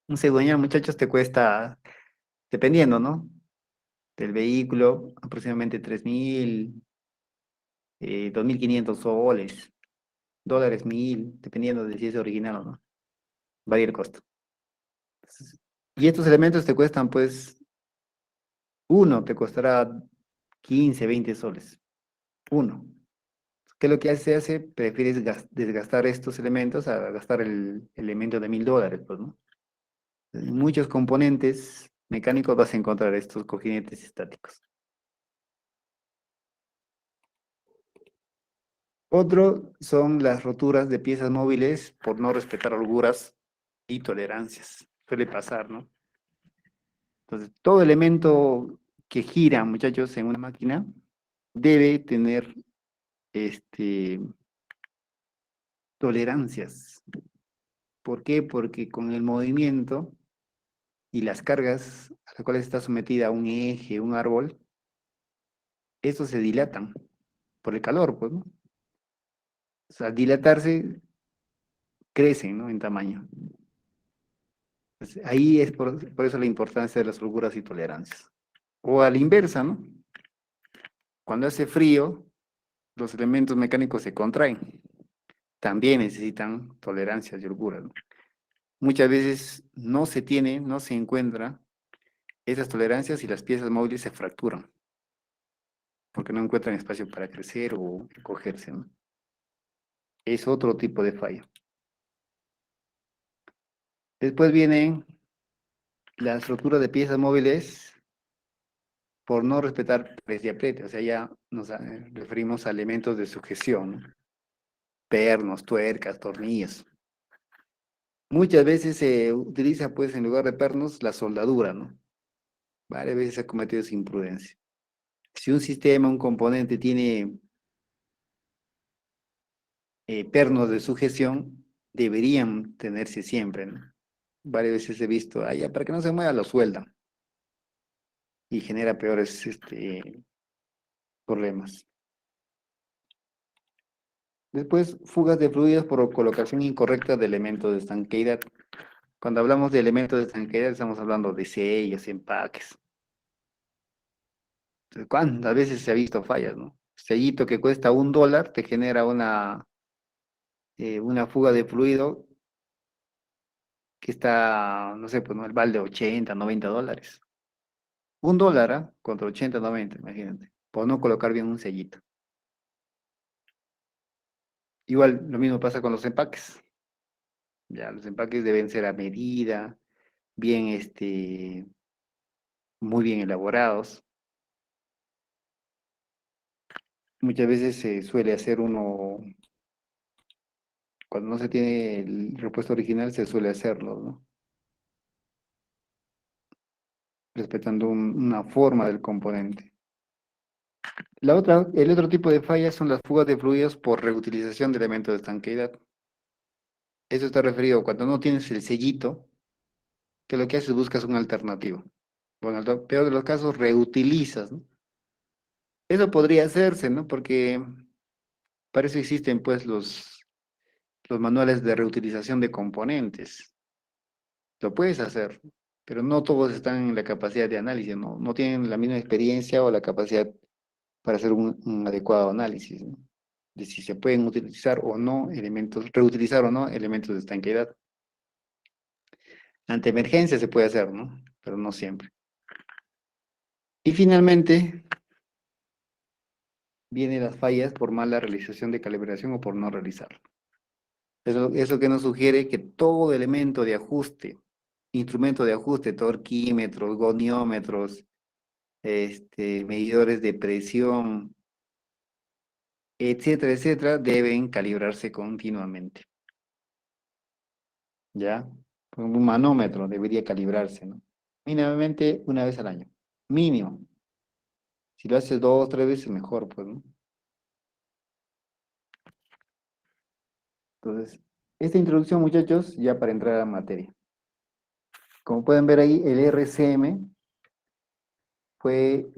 Un cigüeñal, muchachos, te cuesta, dependiendo, ¿no? Del vehículo, aproximadamente 3.000, 2.500 soles, dólares 1.000, dependiendo de si es original o no. Varía el costo. Y estos elementos te cuestan, pues, uno te costará 15, 20 soles. Uno. ¿Qué es lo que se hace? Prefieres desgastar estos elementos a gastar el elemento de $1.000, pues, ¿no? En muchos componentes mecánicos vas a encontrar estos cojinetes estáticos. Otro son las roturas de piezas móviles por no respetar holguras y tolerancias. Suele pasar, ¿no? Entonces, todo elemento que gira, muchachos, en una máquina, debe tener tolerancias. ¿Por qué? Porque con el movimiento y las cargas a las cuales está sometida un eje, un árbol, estos se dilatan por el calor, pues, ¿no? O sea, al dilatarse, crecen, ¿no? En tamaño. Entonces, ahí es por eso la importancia de las holguras y tolerancias. O a la inversa, ¿no? Cuando hace frío, los elementos mecánicos se contraen. También necesitan tolerancias y holguras, ¿no? Muchas veces no se tiene, no se encuentra esas tolerancias y las piezas móviles se fracturan porque no encuentran espacio para crecer o encogerse, ¿no? Es otro tipo de falla. Después vienen la estructura de piezas móviles por no respetar press y apriete, o sea, ya nos referimos a elementos de sujeción, ¿no? Pernos, tuercas, tornillos. Muchas veces se utiliza, pues, en lugar de pernos, la soldadura, ¿no? Varias veces se ha cometido esa imprudencia. Si un sistema, un componente tiene pernos de sujeción, deberían tenerse siempre, ¿no? Varias veces he visto, allá para que no se mueva, lo sueldan y genera peores problemas. Después, fugas de fluidos por colocación incorrecta de elementos de estanqueidad. Cuando hablamos de elementos de estanqueidad, estamos hablando de sellos, empaques. Entonces, ¿cuántas veces se ha visto fallas, no? Sellito que cuesta $1 te genera una fuga de fluido que está, no sé, pues, ¿no? El balde 80, $90. $1, ¿ah? Contra 80, 90, imagínate. Por no colocar bien un sellito. Igual, lo mismo pasa con los empaques. Ya, los empaques deben ser a medida, bien, muy bien elaborados. Muchas veces se suele hacer uno, cuando no se tiene el repuesto original, se suele hacerlo, ¿no? Respetando una forma del componente. El otro tipo de fallas son las fugas de fluidos por reutilización de elementos de estanqueidad. Eso está referido cuando no tienes el sellito, que lo que haces es buscas un alternativo. Bueno, en el peor de los casos, reutilizas, ¿no? Eso podría hacerse, ¿no? Porque para eso existen, pues, los manuales de reutilización de componentes. Lo puedes hacer, pero no todos están en la capacidad de análisis, ¿no? No tienen la misma experiencia o la capacidad para hacer un adecuado análisis, ¿no? De si se pueden utilizar o no elementos, reutilizar o no elementos de estanqueidad. Ante emergencia se puede hacer, ¿no? Pero no siempre. Y finalmente, vienen las fallas por mala realización de calibración o por no realizarlo. Eso que nos sugiere que todo elemento de ajuste, instrumento de ajuste, torquímetros, goniómetros, medidores de presión, etcétera, etcétera, deben calibrarse continuamente. ¿Ya? Un manómetro debería calibrarse, ¿no? Mínimamente una vez al año. Mínimo. Si lo haces 2, 3 veces, mejor, pues, ¿no? Entonces, esta introducción, muchachos, ya para entrar a materia. Como pueden ver ahí, el RCM fue,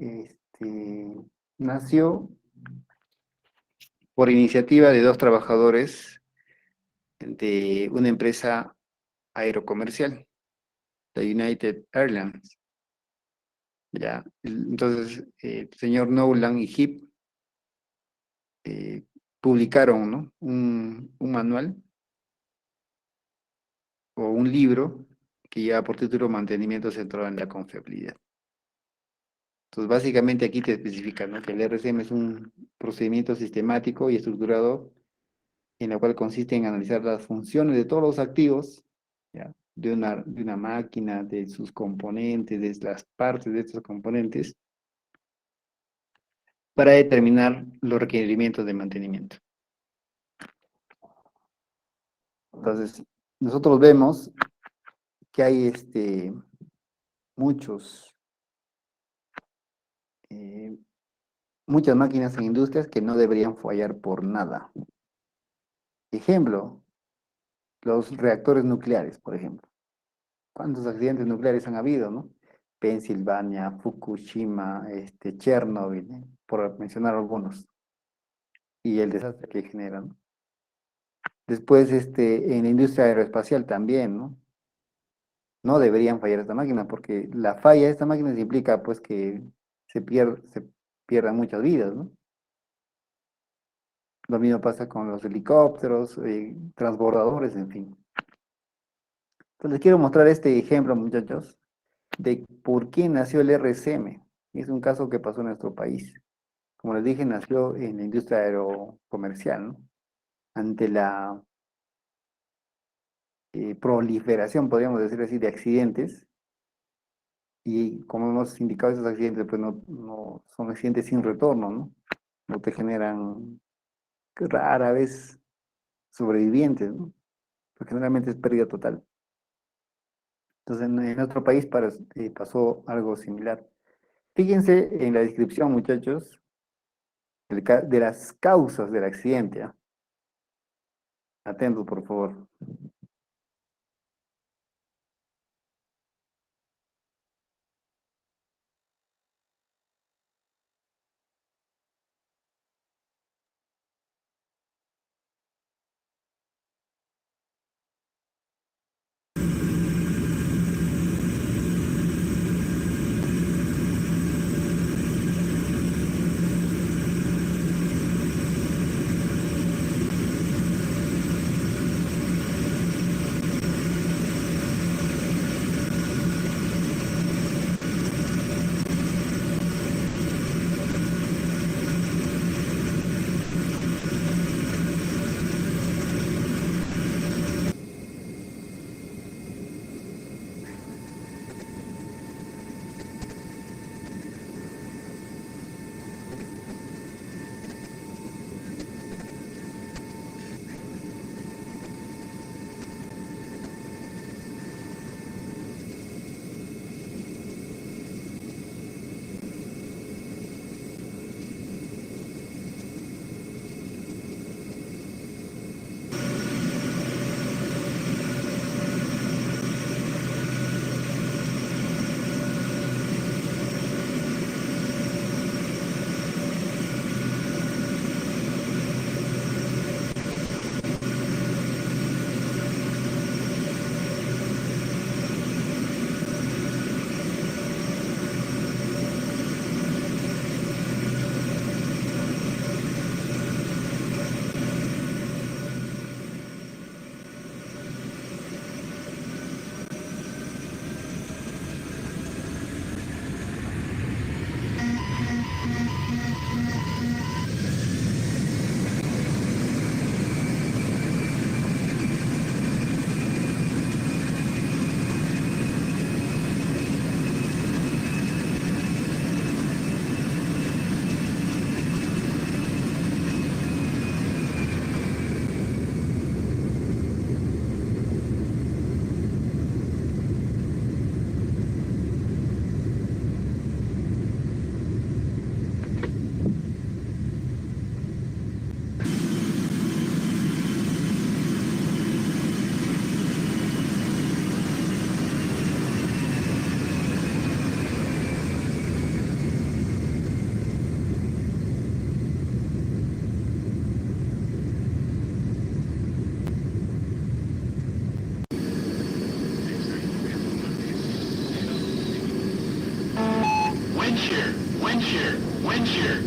nació por iniciativa de dos trabajadores de una empresa aerocomercial, la United Airlines. Ya, entonces, el señor Nolan y Heap publicaron, ¿no? un manual o un libro que lleva por título Mantenimiento centrado en la confiabilidad. Entonces, básicamente aquí te especifica, ¿no? Que el RCM es un procedimiento sistemático y estructurado en el cual consiste en analizar las funciones de todos los activos, ¿ya? De una máquina, de sus componentes, de las partes de estos componentes, para determinar los requerimientos de mantenimiento. Entonces, nosotros vemos que hay muchos, eh, muchas máquinas en industrias que no deberían fallar por nada. Ejemplo, los reactores nucleares, por ejemplo. ¿Cuántos accidentes nucleares han habido, no? Pensilvania, Fukushima, Chernobyl, por mencionar algunos, y el desastre que generan. Después, en la industria aeroespacial también, ¿no? No deberían fallar esta máquina, porque la falla de esta máquina implica, pues, que se pierdan muchas vidas, ¿no? Lo mismo pasa con los helicópteros, transbordadores, en fin. Entonces, les quiero mostrar este ejemplo, muchachos, de por qué nació el RCM. Es un caso que pasó en nuestro país. Como les dije, nació en la industria aerocomercial, ¿no? Ante la proliferación, podríamos decir así, de accidentes, Y como hemos indicado, esos accidentes pues no son accidentes sin retorno, ¿no? No te generan rara vez sobrevivientes, ¿no? Porque generalmente es pérdida total. Entonces, en nuestro país pasó algo similar. Fíjense en la descripción, muchachos, de las causas del accidente. ¿Ah? Atentos, por favor. Wind shear, wind shear, wind shear.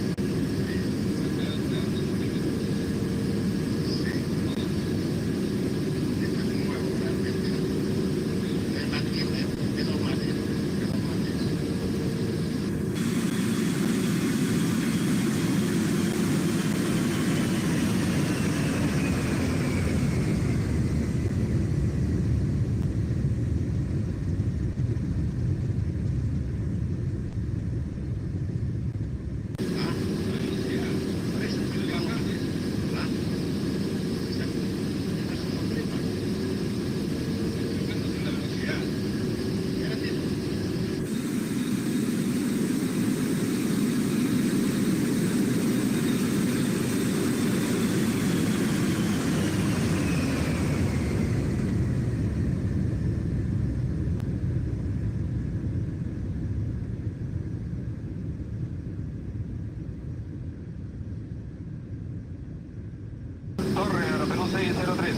Torre, Aeroperú 603.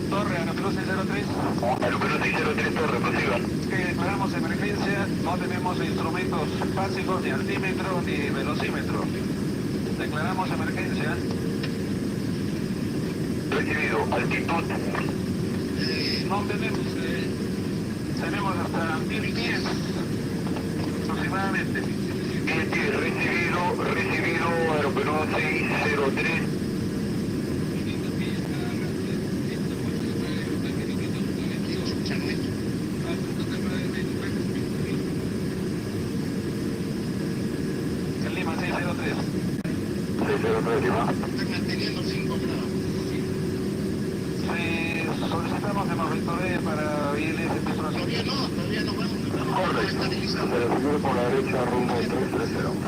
Torre, Aeroperú 603. Aeroperú 603, Torre, prosiga. Declaramos emergencia, no tenemos instrumentos básicos, ni altímetro, ni velocímetro. Declaramos emergencia. Recibido, altitud. No tenemos, tenemos hasta 1000 pies, aproximadamente. 10 pies, recibido, Aeroperú 603. 603. 603, Lima. Sí, solicitamos que nos victoree para ILS Petronas. Correcto. Se le sigue por la derecha rumbo 330.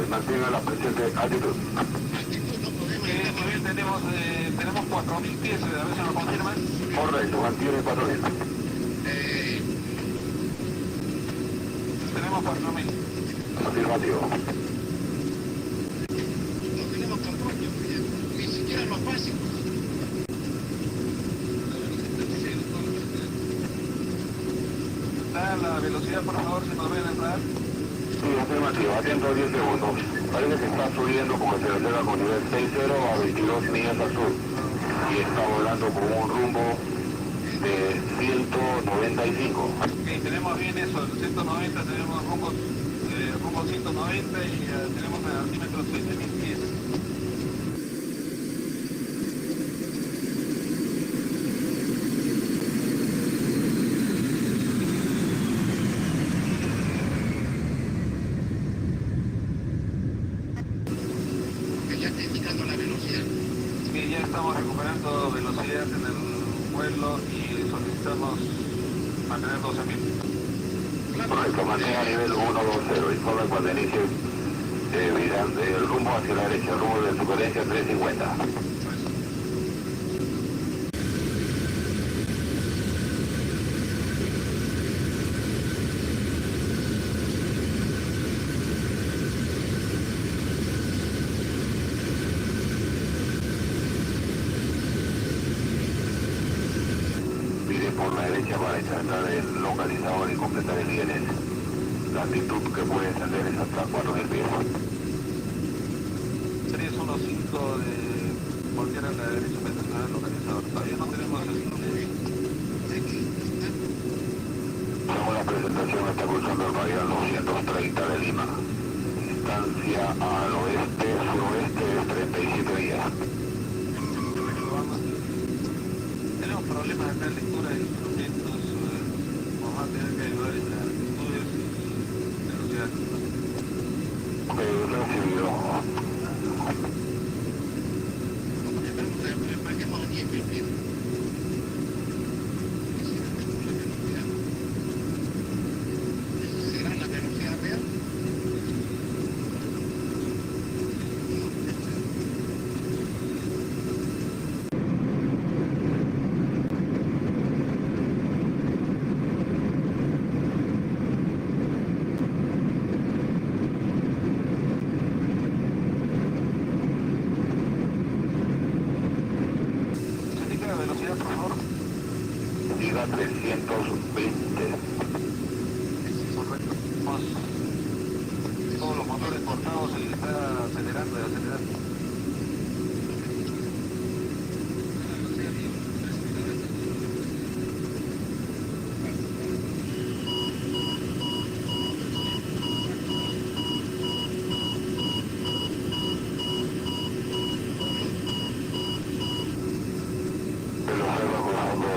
Mantenga la presente actitud. Muy bien, tenemos 4.000 pies, a ver si nos confirman. Correcto, mantiene 4.000. Tenemos 4.000. Afirmativo. No tenemos control, ni siquiera los básicos. Da la velocidad, por favor, si nos ven entrar. Sí, afirmativo. Atento 10 segundos. Parece que está subiendo porque se reserva con nivel 60 a 22 millas al sur. Y está volando con un rumbo de 195. Ok, tenemos bien eso, el 190, tenemos rumbo 190 y tenemos el altímetro 13.000 pies. Que ya está indicando la velocidad. Que ya estamos recuperando velocidad en el vuelo y solicitamos mantener 12.000. Correcto, mantenga nivel 120. Informe cuando inicie virando el rumbo hacia la derecha, el rumbo de sugerencia 350. Mire por la derecha para ensartar el localizador y completar el INS. La altitud que puede ascender es hasta 4.000 pies. 315 de voltear a la derecha para estacionar el localizador. Todavía no tenemos el Según la presentación está cruzando el Bahía 230 de Lima. Distancia al oeste-suroeste es 37 días. Tenemos problemas acá en lectura de instrumentos, vamos a tener que ayudar en las actitudes y velocidad. Recibido. Bajemos a 10.000 pies. ¿Será la velocidad real? ¿Se indica la velocidad, por favor? Diga 320. Correcto. Tenemos todos los motores cortados y está acelerando y acelerando. Se lo observa cruzando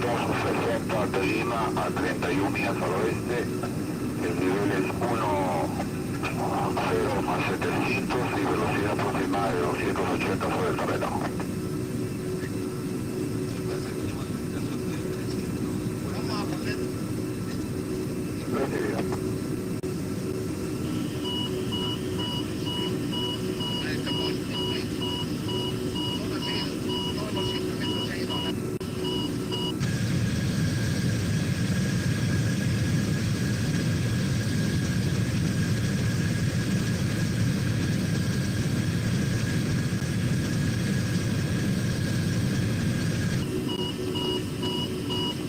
260 de Lima a 31 millas al oeste. El nivel es 1,0 más 700 y velocidad aproximada de 280 sobre el terreno. Vamos a poner Recibido. a esta bolsa. Todos los instrumentos se han ido a la...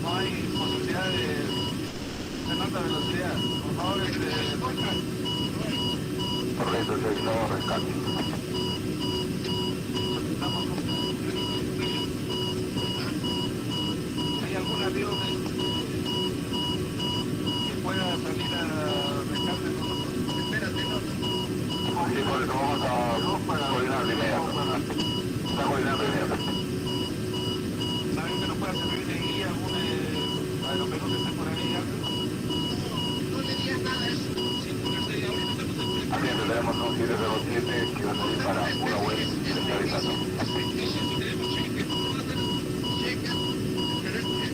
No hay posibilidad de alta velocidad. Por favor, Correcto, el estado de rescate. solicitamos ¿hay algún avión Sí, por eso vamos a coordinar de inmediato. Está coordinando de inmediato. ¿Saben que nos pueda servir de guía algún aeroplano que esté por ahí antes? No le digas nada a eso. Sí, porque estoy ahorita estamos en pleno. Atiende, tenemos un 707 que va a salir para una web y se está avisando. Dice si tenemos cheque, ¿cómo va a tener? Checa. Pero es que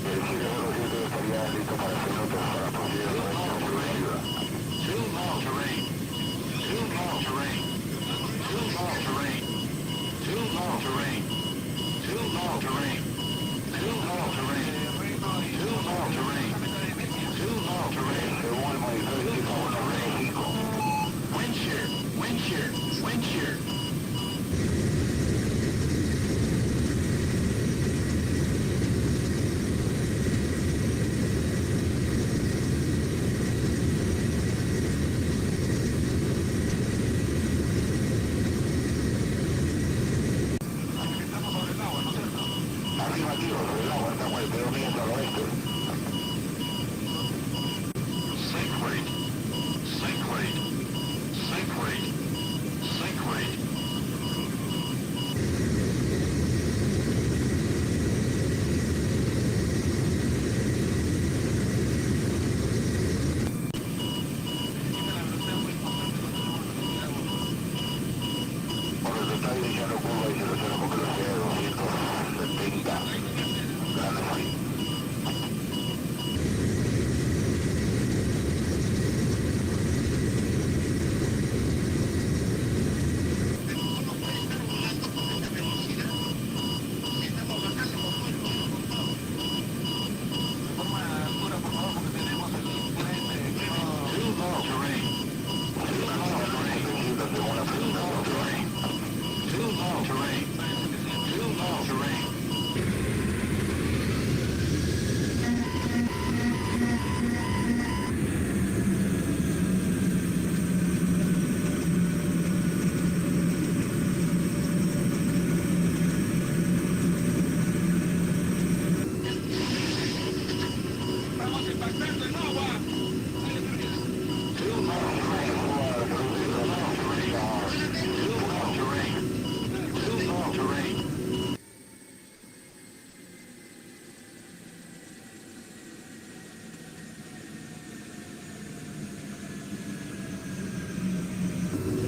El 707 estaría listo para 6 minutos para proceder a la ayuda. Too low terrain. Too low terrain. Too low terrain. Too low terrain. Too low terrain. Too low terrain. Too low terrain. Too low terrain. Según el monitor de tipo 195. Wind shear. Wind shear. Wind shear. Estamos sobre el agua, ¿no es cierto? Afirmativo, sobre el agua, estamos en predominio al oeste. Sink rate. Sink rate. Sink rate. Sink rate. Bueno, se está dirigiendo curva y se lo tenemos que lo sea de 270 grandes ahí. no puede estar volando con esta velocidad. Estamos bajando con todo el motor. Forma altura, por favor, porque tenemos el too low terrain. Too low terrain. Según la presentación. Too low terrain. Too low terrain. Estamos impactando en agua. Too low terrain. Too low terrain. Too low terrain. Too low terrain.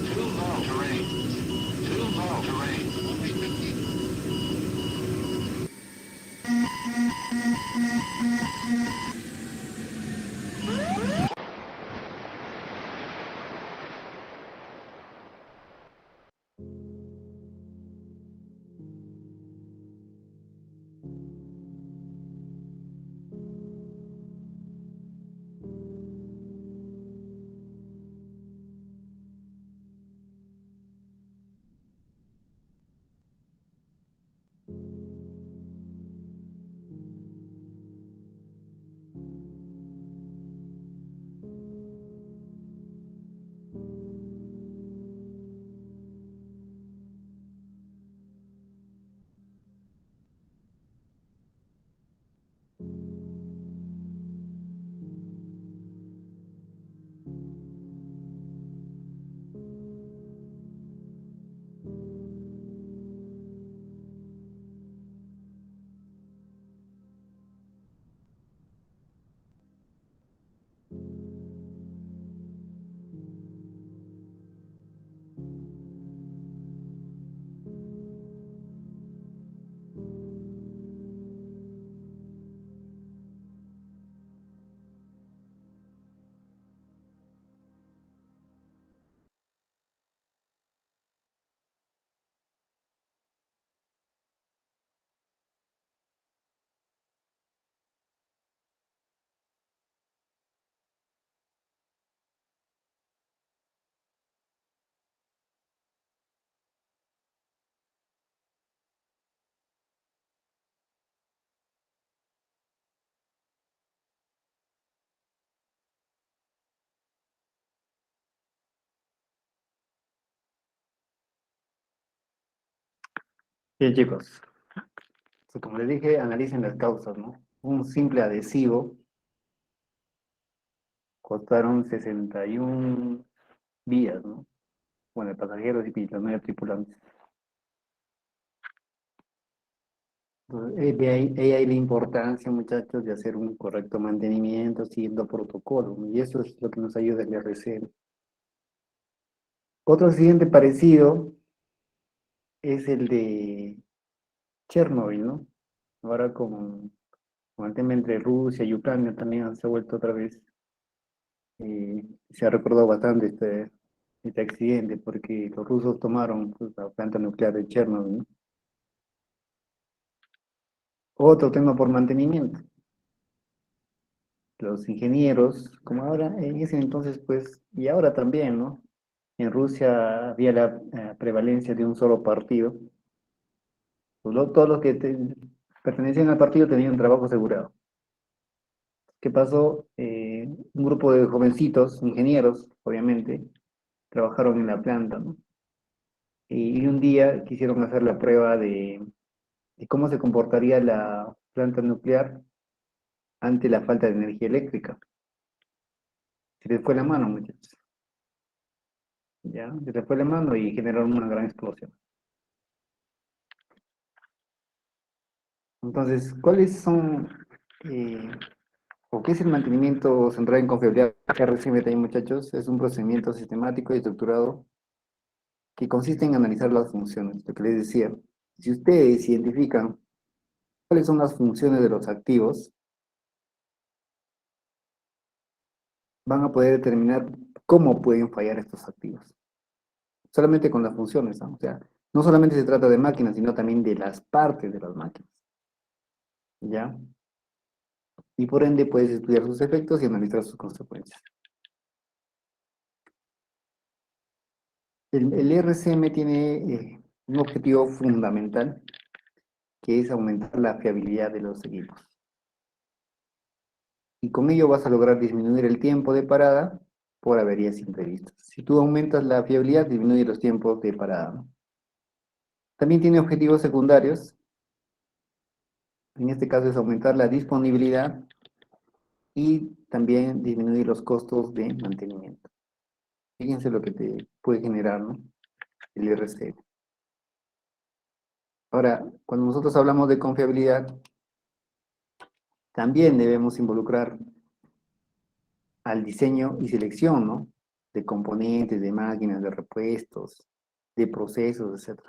Too low terrain. Too low terrain. Bien, chicos, pues como les dije, analicen las causas, ¿no? Un simple adhesivo costaron 61 vidas, ¿no? Bueno, de pasajeros y 29 tripulantes. Entonces, ve ahí la importancia, muchachos, de hacer un correcto mantenimiento siguiendo protocolos, ¿no? Y eso es lo que nos ayuda el RCM. Otro accidente parecido es el de Chernobyl, ¿no? Ahora con el tema entre Rusia y Ucrania también se ha vuelto otra vez, se ha recordado bastante este accidente porque los rusos tomaron pues, la planta nuclear de Chernobyl, ¿no? Otro tema por mantenimiento. Los ingenieros, como ahora, en ese entonces, pues, y ahora también, ¿no? En Rusia había la prevalencia de un solo partido. Pues, todos los que pertenecían al partido tenían trabajo asegurado. ¿Qué pasó? Un grupo de jovencitos, ingenieros, obviamente, trabajaron en la planta, ¿no? Y un día quisieron hacer la prueba de cómo se comportaría la planta nuclear ante la falta de energía eléctrica. Se les fue la mano, muchachos. ¿Ya? Se les fue la mano y generaron una gran explosión. Entonces, ¿cuáles son, eh, o qué es el mantenimiento centrado en confiabilidad que recibe también, muchachos? Es un procedimiento sistemático y estructurado que consiste en analizar las funciones, lo que les decía. Si ustedes identifican cuáles son las funciones de los activos, van a poder determinar cómo pueden fallar estos activos. Solamente con las funciones, ¿no? O sea, no solamente se trata de máquinas, sino también de las partes de las máquinas. ¿Ya? Y por ende puedes estudiar sus efectos y analizar sus consecuencias. El RCM tiene un objetivo fundamental, que es aumentar la fiabilidad de los equipos. Y con ello vas a lograr disminuir el tiempo de parada por averías imprevistas. Si tú aumentas la fiabilidad, disminuye los tiempos de parada, ¿no? También tiene objetivos secundarios. En este caso es aumentar la disponibilidad y también disminuir los costos de mantenimiento. Fíjense lo que te puede generar, ¿no? El RCM. Ahora, cuando nosotros hablamos de confiabilidad, también debemos involucrar al diseño y selección, ¿no? De componentes, de máquinas, de repuestos, de procesos, etc.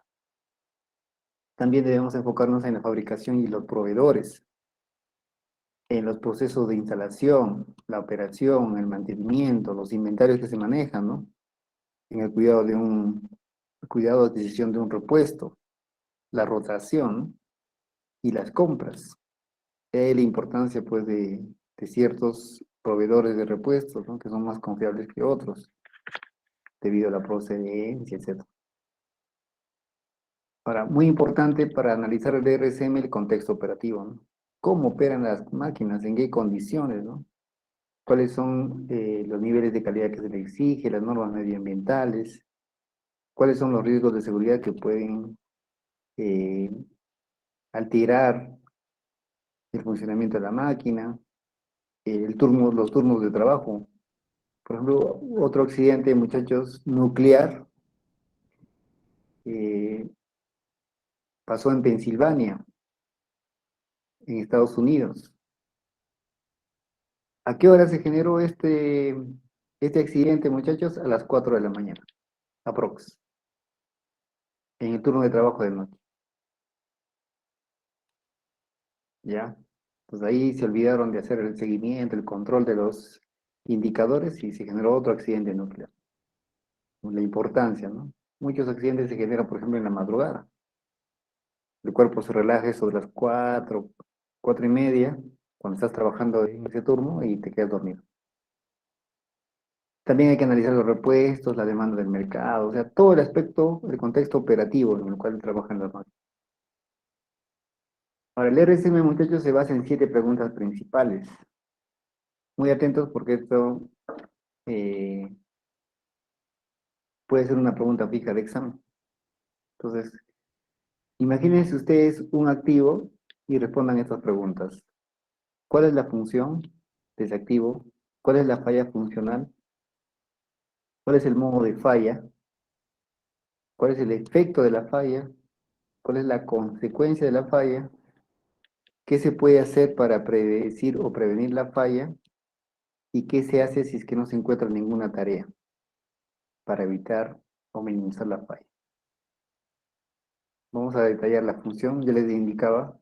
También debemos enfocarnos en la fabricación y los proveedores, en los procesos de instalación, la operación, el mantenimiento, los inventarios que se manejan, ¿no? En el cuidado cuidado de adquisición de un repuesto, la rotación y las compras. La importancia, pues, de ciertos proveedores de repuestos, ¿no? Que son más confiables que otros, debido a la procedencia, etc. Ahora, muy importante para analizar el RSM, el contexto operativo, ¿no? ¿Cómo operan las máquinas? ¿En qué condiciones, no? ¿Cuáles son los niveles de calidad que se le exige, las normas medioambientales? ¿Cuáles son los riesgos de seguridad que pueden eh, alterar el funcionamiento de la máquina? Los turnos de trabajo. Por ejemplo, otro accidente, muchachos, nuclear, eh, pasó en Pensilvania, en Estados Unidos. ¿A qué hora se generó este accidente, muchachos? A las 4 de la mañana, aprox, en el turno de trabajo de noche. ¿Ya? Pues ahí se olvidaron de hacer el seguimiento, el control de los indicadores y se generó otro accidente nuclear. La importancia, ¿no? Muchos accidentes se generan, por ejemplo, en la madrugada. El cuerpo se relaja sobre las 4, 4:30, cuando estás trabajando en ese turno y te quedas dormido. También hay que analizar los repuestos, la demanda del mercado, o sea, todo el aspecto, el contexto operativo en el cual trabajan las máquinas. Ahora, el RSM, muchachos, se basa en 7 preguntas principales. Muy atentos porque esto eh, puede ser una pregunta fija de examen. Entonces, Imagínense ustedes un activo y respondan estas preguntas. ¿Cuál es la función de ese activo? ¿Cuál es la falla funcional? ¿Cuál es el modo de falla? ¿Cuál es el efecto de la falla? ¿Cuál es la consecuencia de la falla? ¿Qué se puede hacer para predecir o prevenir la falla? ¿Y qué se hace si es que no se encuentra ninguna tarea para evitar o minimizar la falla? Vamos a detallar la función. Ya les indicaba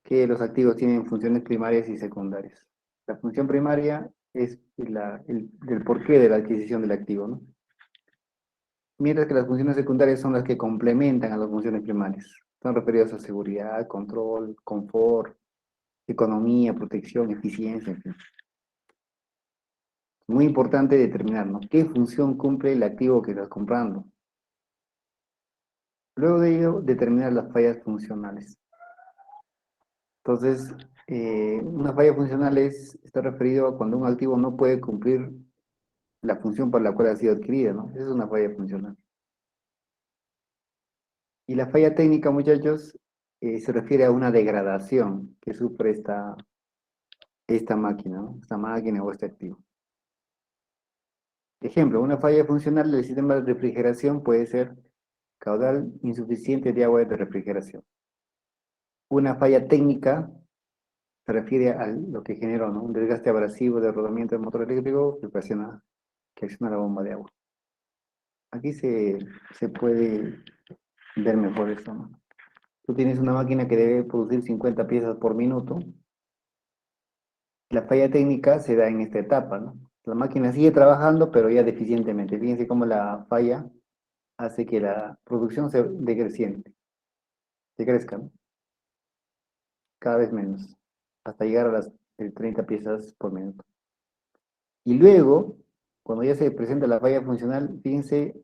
que los activos tienen funciones primarias y secundarias. La función primaria es el porqué de la adquisición del activo, ¿no? Mientras que las funciones secundarias son las que complementan a las funciones primarias. Son referidas a seguridad, control, confort, economía, protección, eficiencia, en fin. Muy importante determinar, ¿no? ¿Qué función cumple el activo que estás comprando? Luego de ello, determinar las fallas funcionales. Entonces, una falla funcional está referido a cuando un activo no puede cumplir la función por la cual ha sido adquirida, ¿no? Esa es una falla funcional. Y la falla técnica, muchachos, se refiere a una degradación que sufre esta máquina, ¿no? Esta máquina o este activo. Ejemplo, una falla funcional del sistema de refrigeración puede ser caudal insuficiente de agua de refrigeración. Una falla técnica se refiere a lo que generó, ¿no? Un desgaste abrasivo de rodamiento del motor eléctrico que acciona la bomba de agua. Aquí se puede ver mejor esto, ¿no? Tú tienes una máquina que debe producir 50 piezas por minuto. La falla técnica se da en esta etapa, ¿no? La máquina sigue trabajando, pero ya deficientemente. Fíjense cómo la falla hace que la producción se decrezca, ¿no? Cada vez menos, hasta llegar a las 30 piezas por minuto. Y luego, cuando ya se presenta la falla funcional, fíjense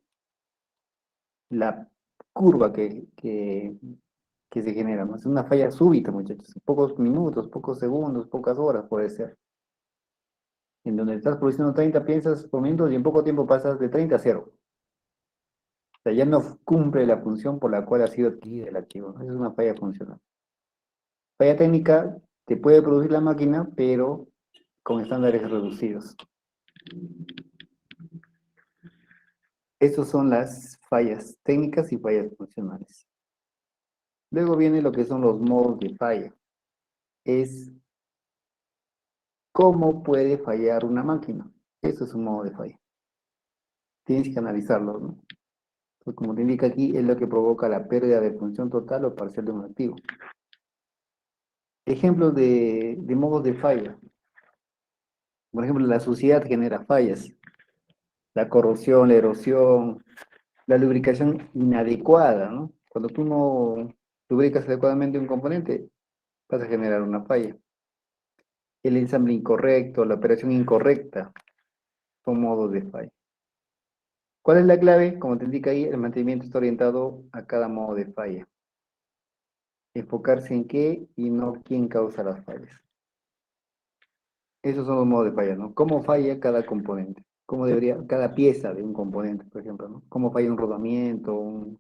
la curva que se genera, ¿no? Es una falla súbita, muchachos. Pocos minutos, pocos segundos, pocas horas puede ser. En donde estás produciendo 30 piezas por minuto y en poco tiempo pasas de 30 a 0. O sea, ya no cumple la función por la cual ha sido adquirido el activo, ¿no? Esa es una falla funcional. Falla técnica te puede producir la máquina, pero con estándares reducidos. Estas son las fallas técnicas y fallas funcionales. Luego viene lo que son los modos de falla. Es cómo puede fallar una máquina. Eso es un modo de falla. Tienes que analizarlo, ¿no? Pues como te indica aquí, es lo que provoca la pérdida de función total o parcial de un activo. Ejemplos de modos de falla. Por ejemplo, la suciedad genera fallas. La corrosión, la erosión, la lubricación inadecuada, ¿no? Cuando tú no lubricas adecuadamente un componente, vas a generar una falla. El ensamble incorrecto, la operación incorrecta, son modos de falla. ¿Cuál es la clave? Como te indica ahí, el mantenimiento está orientado a cada modo de falla. Enfocarse en qué y no quién causa las fallas. Esos son los modos de falla, ¿no? ¿Cómo falla cada componente? ¿Cómo debería, cada pieza de un componente, por ejemplo, ¿no? ¿Cómo falla un rodamiento, un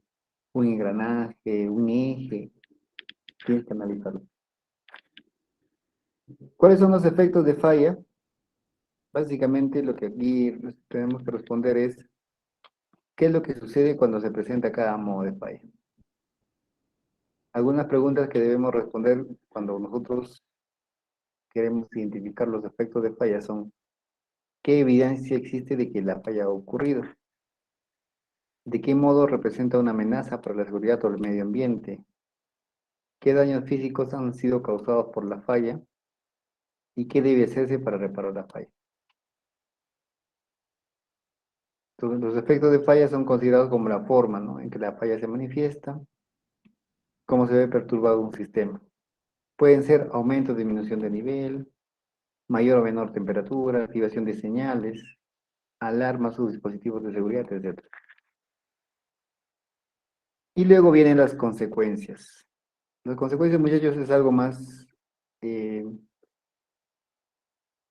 engranaje, un eje? Tienes que analizarlo. ¿Cuáles son los efectos de falla? Básicamente lo que aquí tenemos que responder es ¿qué es lo que sucede cuando se presenta cada modo de falla? Algunas preguntas que debemos responder cuando nosotros queremos identificar los efectos de falla son ¿qué evidencia existe de que la falla ha ocurrido? ¿De qué modo representa una amenaza para la seguridad o el medio ambiente? ¿Qué daños físicos han sido causados por la falla? ¿Y qué debe hacerse para reparar la falla? Entonces, los efectos de falla son considerados como la forma, ¿no?, en que la falla se manifiesta, cómo se ve perturbado un sistema. Pueden ser aumento o disminución de nivel, mayor o menor temperatura, activación de señales, alarmas o dispositivos de seguridad, etc. Y luego vienen las consecuencias. Las consecuencias, muchachos, es algo más,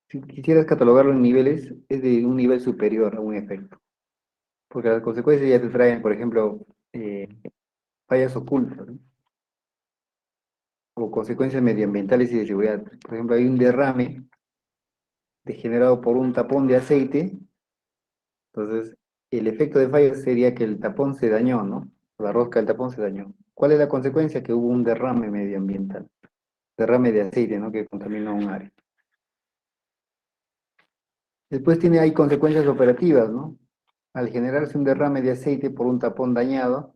si quisieras catalogarlo en niveles, es de un nivel superior a un efecto. Porque las consecuencias ya te traen, por ejemplo, fallas ocultas, ¿no? o consecuencias medioambientales y de seguridad. Por ejemplo, hay un derrame generado por un tapón de aceite, entonces el efecto de falla sería que el tapón se dañó, ¿no? La rosca del tapón se dañó. ¿Cuál es la consecuencia? Que hubo un derrame medioambiental, derrame de aceite, ¿no? Que contaminó un área. Después hay consecuencias operativas, ¿no? Al generarse un derrame de aceite por un tapón dañado,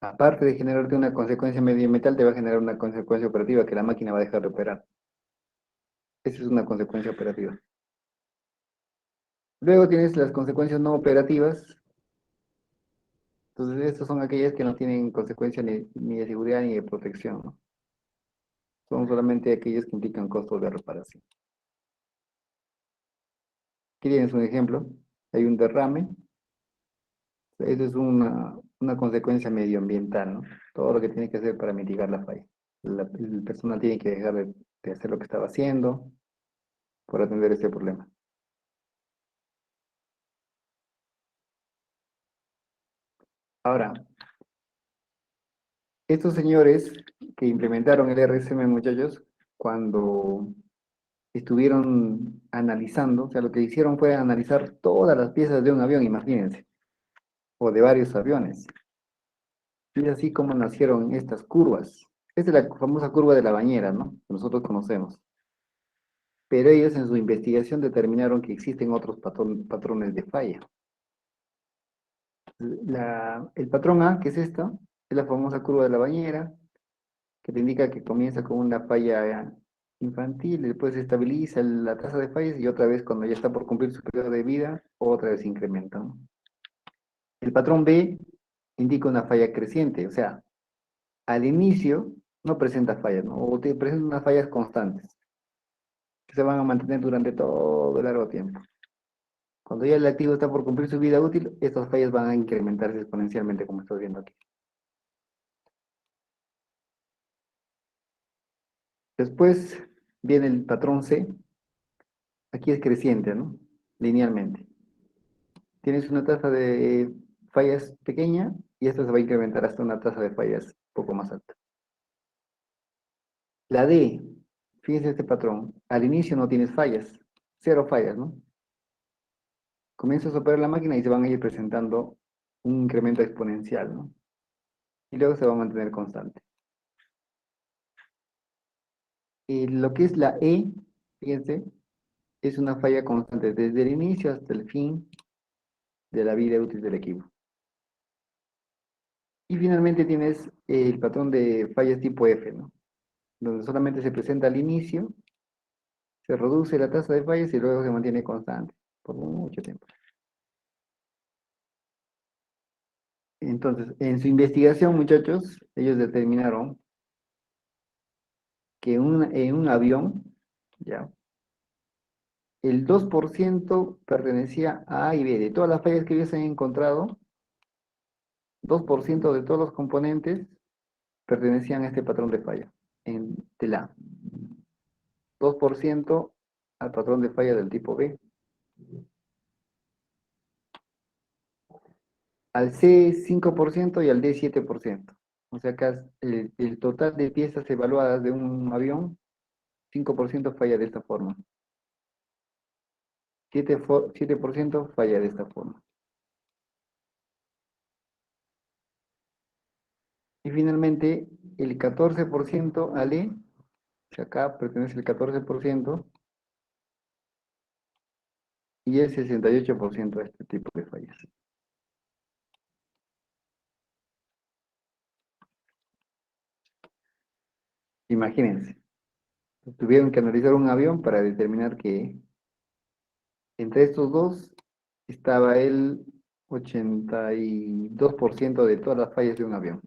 aparte de generarte una consecuencia medioambiental, te va a generar una consecuencia operativa que la máquina va a dejar de operar. Esa es una consecuencia operativa. Luego tienes las consecuencias no operativas. Entonces, estas son aquellas que no tienen consecuencia ni de seguridad ni de protección, ¿no? Son solamente aquellas que implican costos de reparación. Aquí tienes un ejemplo. Hay un derrame. Eso es una consecuencia medioambiental, ¿no? Todo lo que tiene que hacer para mitigar la falla. El personal tiene que dejar de hacer lo que estaba haciendo por atender este problema. Ahora, estos señores que implementaron el RSM, muchachos, cuando estuvieron analizando, o sea, lo que hicieron fue analizar todas las piezas de un avión, imagínense, o de varios aviones. Y es así como nacieron estas curvas. Esta es la famosa curva de la bañera, ¿no? Que nosotros conocemos. Pero ellos en su investigación determinaron que existen otros patrones de falla. El patrón A, que es esta, es la famosa curva de la bañera, que te indica que comienza con una falla infantil, después se estabiliza la tasa de fallas y otra vez cuando ya está por cumplir su periodo de vida, otra vez incrementa, ¿no? El patrón B indica una falla creciente, o sea, al inicio no presenta fallas, ¿no? O te presenta unas fallas constantes, que se van a mantener durante todo el largo tiempo. Cuando ya el activo está por cumplir su vida útil, estas fallas van a incrementarse exponencialmente, como estoy viendo aquí. Después viene el patrón C, aquí es creciente, ¿no? Linealmente. Tienes una tasa de fallas pequeña y esto se va a incrementar hasta una tasa de fallas un poco más alta. La D, fíjense este patrón, al inicio no tienes fallas, cero fallas, ¿no? Comienzas a operar la máquina y se van a ir presentando un incremento exponencial, ¿no? Y luego se va a mantener constante. Y lo que es la E, fíjense, es una falla constante desde el inicio hasta el fin de la vida útil del equipo. Y finalmente tienes el patrón de fallas tipo F, ¿no? Donde solamente se presenta al inicio, se reduce la tasa de fallas y luego se mantiene constante por mucho tiempo. Entonces, en su investigación, muchachos, ellos determinaron que en un avión, ya, el 2% pertenecía a A y B. De todas las fallas que ellos han encontrado, 2% de todos los componentes pertenecían a este patrón de falla, del A. 2% al patrón de falla del tipo B. Al C 5% y al D 7%. O sea, acá el total de piezas evaluadas de un avión, 5% falla de esta forma. 7% falla de esta forma. Y finalmente, el 14% al E, que acá pertenece el 14%, y el 68% a este tipo de fallas. Imagínense, tuvieron que analizar un avión para determinar que entre estos dos estaba el 82% de todas las fallas de un avión.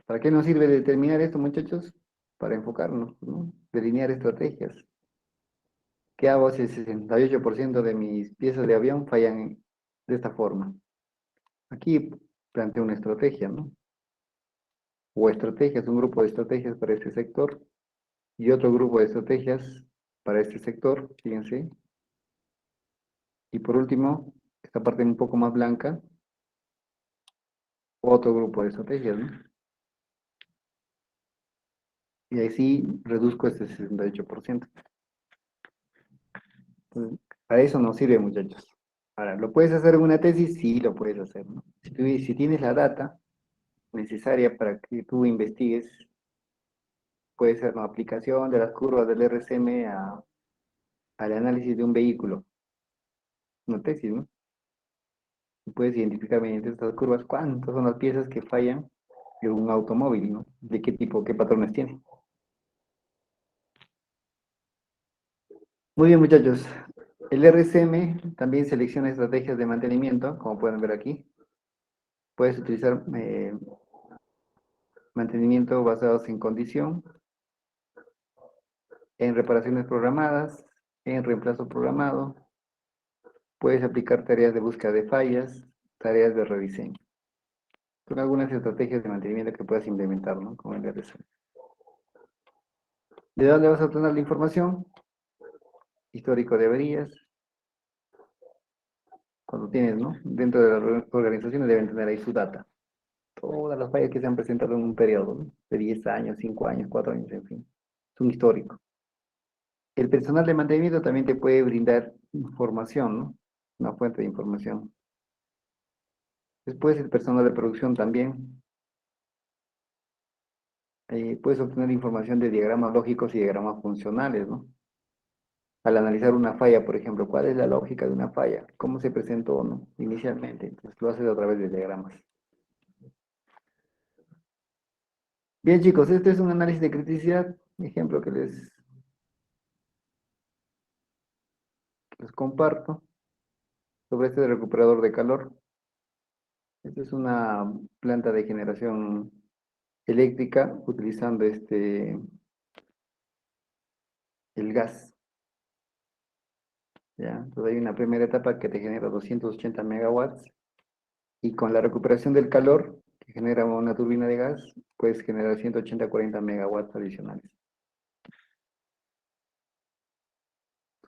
¿Para qué nos sirve determinar esto, muchachos? Para enfocarnos, ¿no? Delinear estrategias. ¿Qué hago si el 68% de mis piezas de avión fallan de esta forma? Aquí planteo una estrategia, ¿no? O estrategias, un grupo de estrategias para este sector y otro grupo de estrategias para este sector, fíjense. Y por último, esta parte un poco más blanca, otro grupo de estrategias, ¿no? Y ahí sí reduzco este 68%. Entonces, para eso nos sirve, muchachos. Ahora, ¿lo puedes hacer en una tesis? Sí, lo puedes hacer, ¿no? Si tienes la data necesaria para que tú investigues, puede ser una aplicación de las curvas del RCM al análisis de un vehículo, una tesis, ¿no? Y puedes identificar mediante estas curvas cuántas son las piezas que fallan de un automóvil, ¿no? De qué tipo, qué patrones tiene. Muy bien, muchachos. El RCM también selecciona estrategias de mantenimiento, como pueden ver aquí. Puedes utilizar mantenimiento basados en condición, en reparaciones programadas, en reemplazo programado. Puedes aplicar tareas de búsqueda de fallas, tareas de rediseño. Son algunas estrategias de mantenimiento que puedas implementar, ¿no? Con el RCM. ¿De dónde vas a obtener la información? Histórico de averías. Cuando tienes, ¿no? Dentro de las organizaciones deben tener ahí su data. Todas las fallas que se han presentado en un periodo, ¿no? De 10 años, 5 años, 4 años, en fin. Es un histórico. El personal de mantenimiento también te puede brindar información, ¿no? Una fuente de información. Después el personal de producción también. Puedes obtener información de diagramas lógicos y diagramas funcionales, ¿no? Al analizar una falla, por ejemplo, ¿cuál es la lógica de una falla? ¿Cómo se presentó, no? Inicialmente. Entonces lo haces a través de diagramas. Bien, chicos, este es un análisis de criticidad. Ejemplo que les comparto sobre este recuperador de calor. Esta es una planta de generación eléctrica utilizando el gas. ¿Ya? Entonces hay una primera etapa que te genera 280 megawatts y con la recuperación del calor que genera una turbina de gas, puedes generar 180 a 40 megawatts adicionales.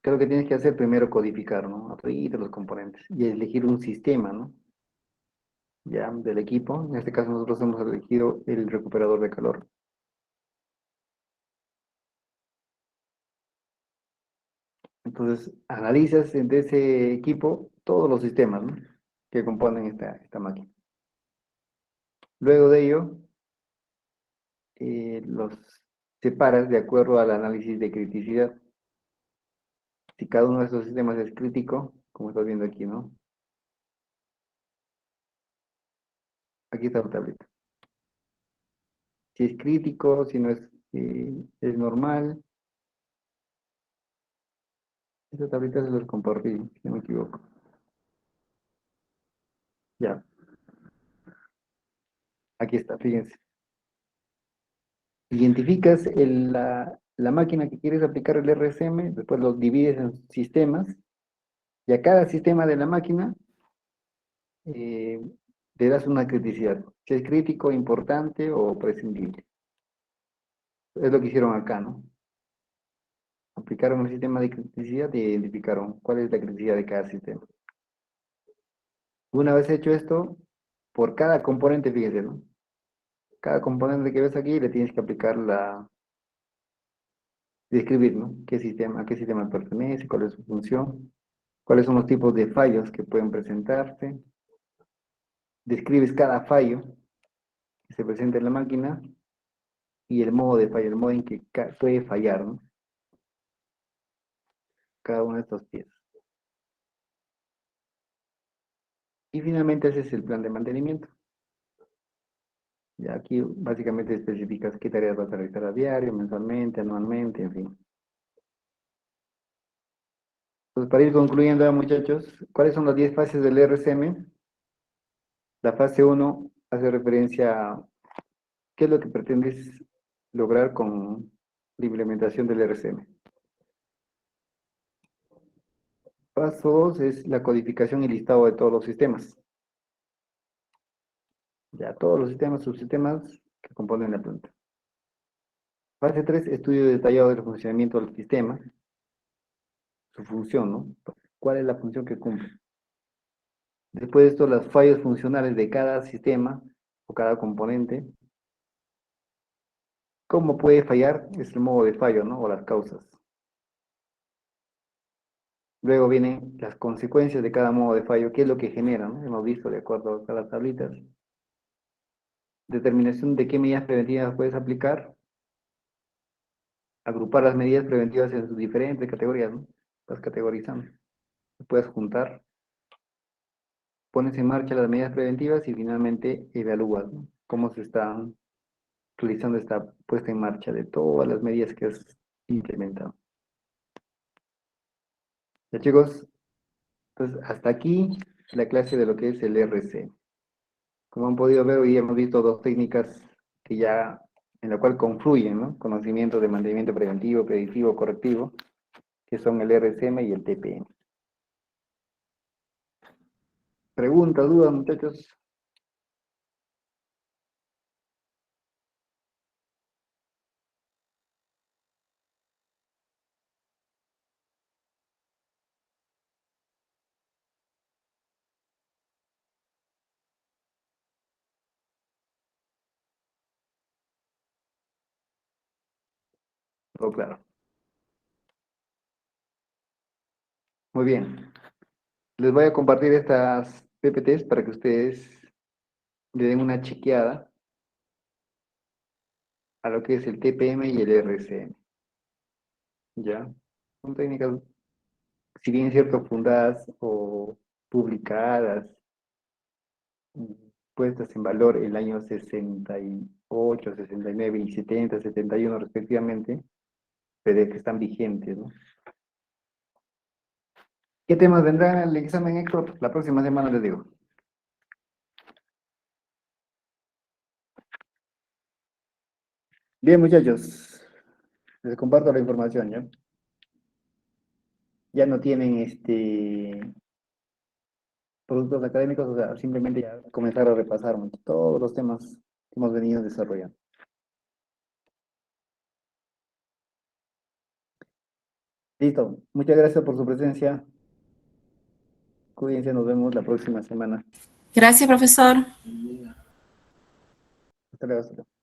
¿Qué es lo que tienes que hacer? Primero codificar, ¿no? A todos los componentes y elegir un sistema, ¿no? Ya, del equipo. En este caso nosotros hemos elegido el recuperador de calor. Entonces, analizas de ese equipo todos los sistemas, ¿no? Que componen esta máquina. Luego de ello, los separas de acuerdo al análisis de criticidad. Si cada uno de estos sistemas es crítico, como estás viendo aquí, ¿no? Aquí está la tablita. Si es crítico, si no es, es normal. Esta tablita se los compartí, si no me equivoco. Ya, aquí está, fíjense. Identificas la máquina que quieres aplicar el RSM, después los divides en sistemas, y a cada sistema de la máquina eh, le das una criticidad. Si es crítico, importante o prescindible. Es lo que hicieron acá, ¿no? Aplicaron el sistema de criticidad y identificaron cuál es la criticidad de cada sistema. Una vez hecho esto, por cada componente, fíjense, ¿no? Cada componente que ves aquí le tienes que aplicar describir, ¿no? A qué sistema pertenece, cuál es su función, cuáles son los tipos de fallos que pueden presentarse. Describes cada fallo que se presenta en la máquina y el modo de fallo, el modo en que puede fallar, ¿no? Cada una de estas piezas. Y finalmente ese es el plan de mantenimiento. Ya aquí básicamente especificas qué tareas vas a realizar a diario, mensualmente, anualmente, en fin. Pues para ir concluyendo, muchachos, ¿cuáles son las 10 fases del RCM? La fase 1 hace referencia a qué es lo que pretendes lograr con la implementación del RCM. Paso 2 es la codificación y listado de todos los sistemas. Ya, todos los sistemas, subsistemas que componen la planta. Fase 3, estudio detallado del funcionamiento del sistema, su función, ¿no? ¿Cuál es la función que cumple? Después de esto, las fallos funcionales de cada sistema o cada componente. ¿Cómo puede fallar? Es el modo de fallo, ¿no? O las causas. Luego vienen las consecuencias de cada modo de fallo, qué es lo que genera, ¿no? Hemos visto de acuerdo a las tablitas. Determinación de qué medidas preventivas puedes aplicar. Agrupar las medidas preventivas en sus diferentes categorías, ¿no? Las categorizando. Puedes juntar. Pones en marcha las medidas preventivas y finalmente evalúas, ¿no? Cómo se está realizando esta puesta en marcha de todas las medidas que has implementado. Ya chicos, entonces hasta aquí la clase de lo que es el RC. Como han podido ver, hoy hemos visto dos técnicas que ya, en la cual confluyen, ¿no? Conocimiento de mantenimiento preventivo, predictivo, correctivo, que son el RCM y el TPM. ¿Preguntas, dudas, muchachos? Todo claro. Muy bien. Les voy a compartir estas PPTs para que ustedes le den una chequeada a lo que es el TPM y el RCM. ¿Ya? Son técnicas, si bien es cierto, fundadas o publicadas, mm, puestas en valor en el año 68, 69 y 70, 71 respectivamente, pero que están vigentes, ¿no? ¿Qué temas vendrán al examen, Héctor? La próxima semana les digo. Bien, muchachos, les comparto la información, ¿ya? Ya no tienen productos académicos, o sea, simplemente ya comenzar a repasar todos los temas que hemos venido desarrollando. Listo, muchas gracias por su presencia. Cuídense, nos vemos la próxima semana. Gracias, profesor. Hasta luego. Hasta luego.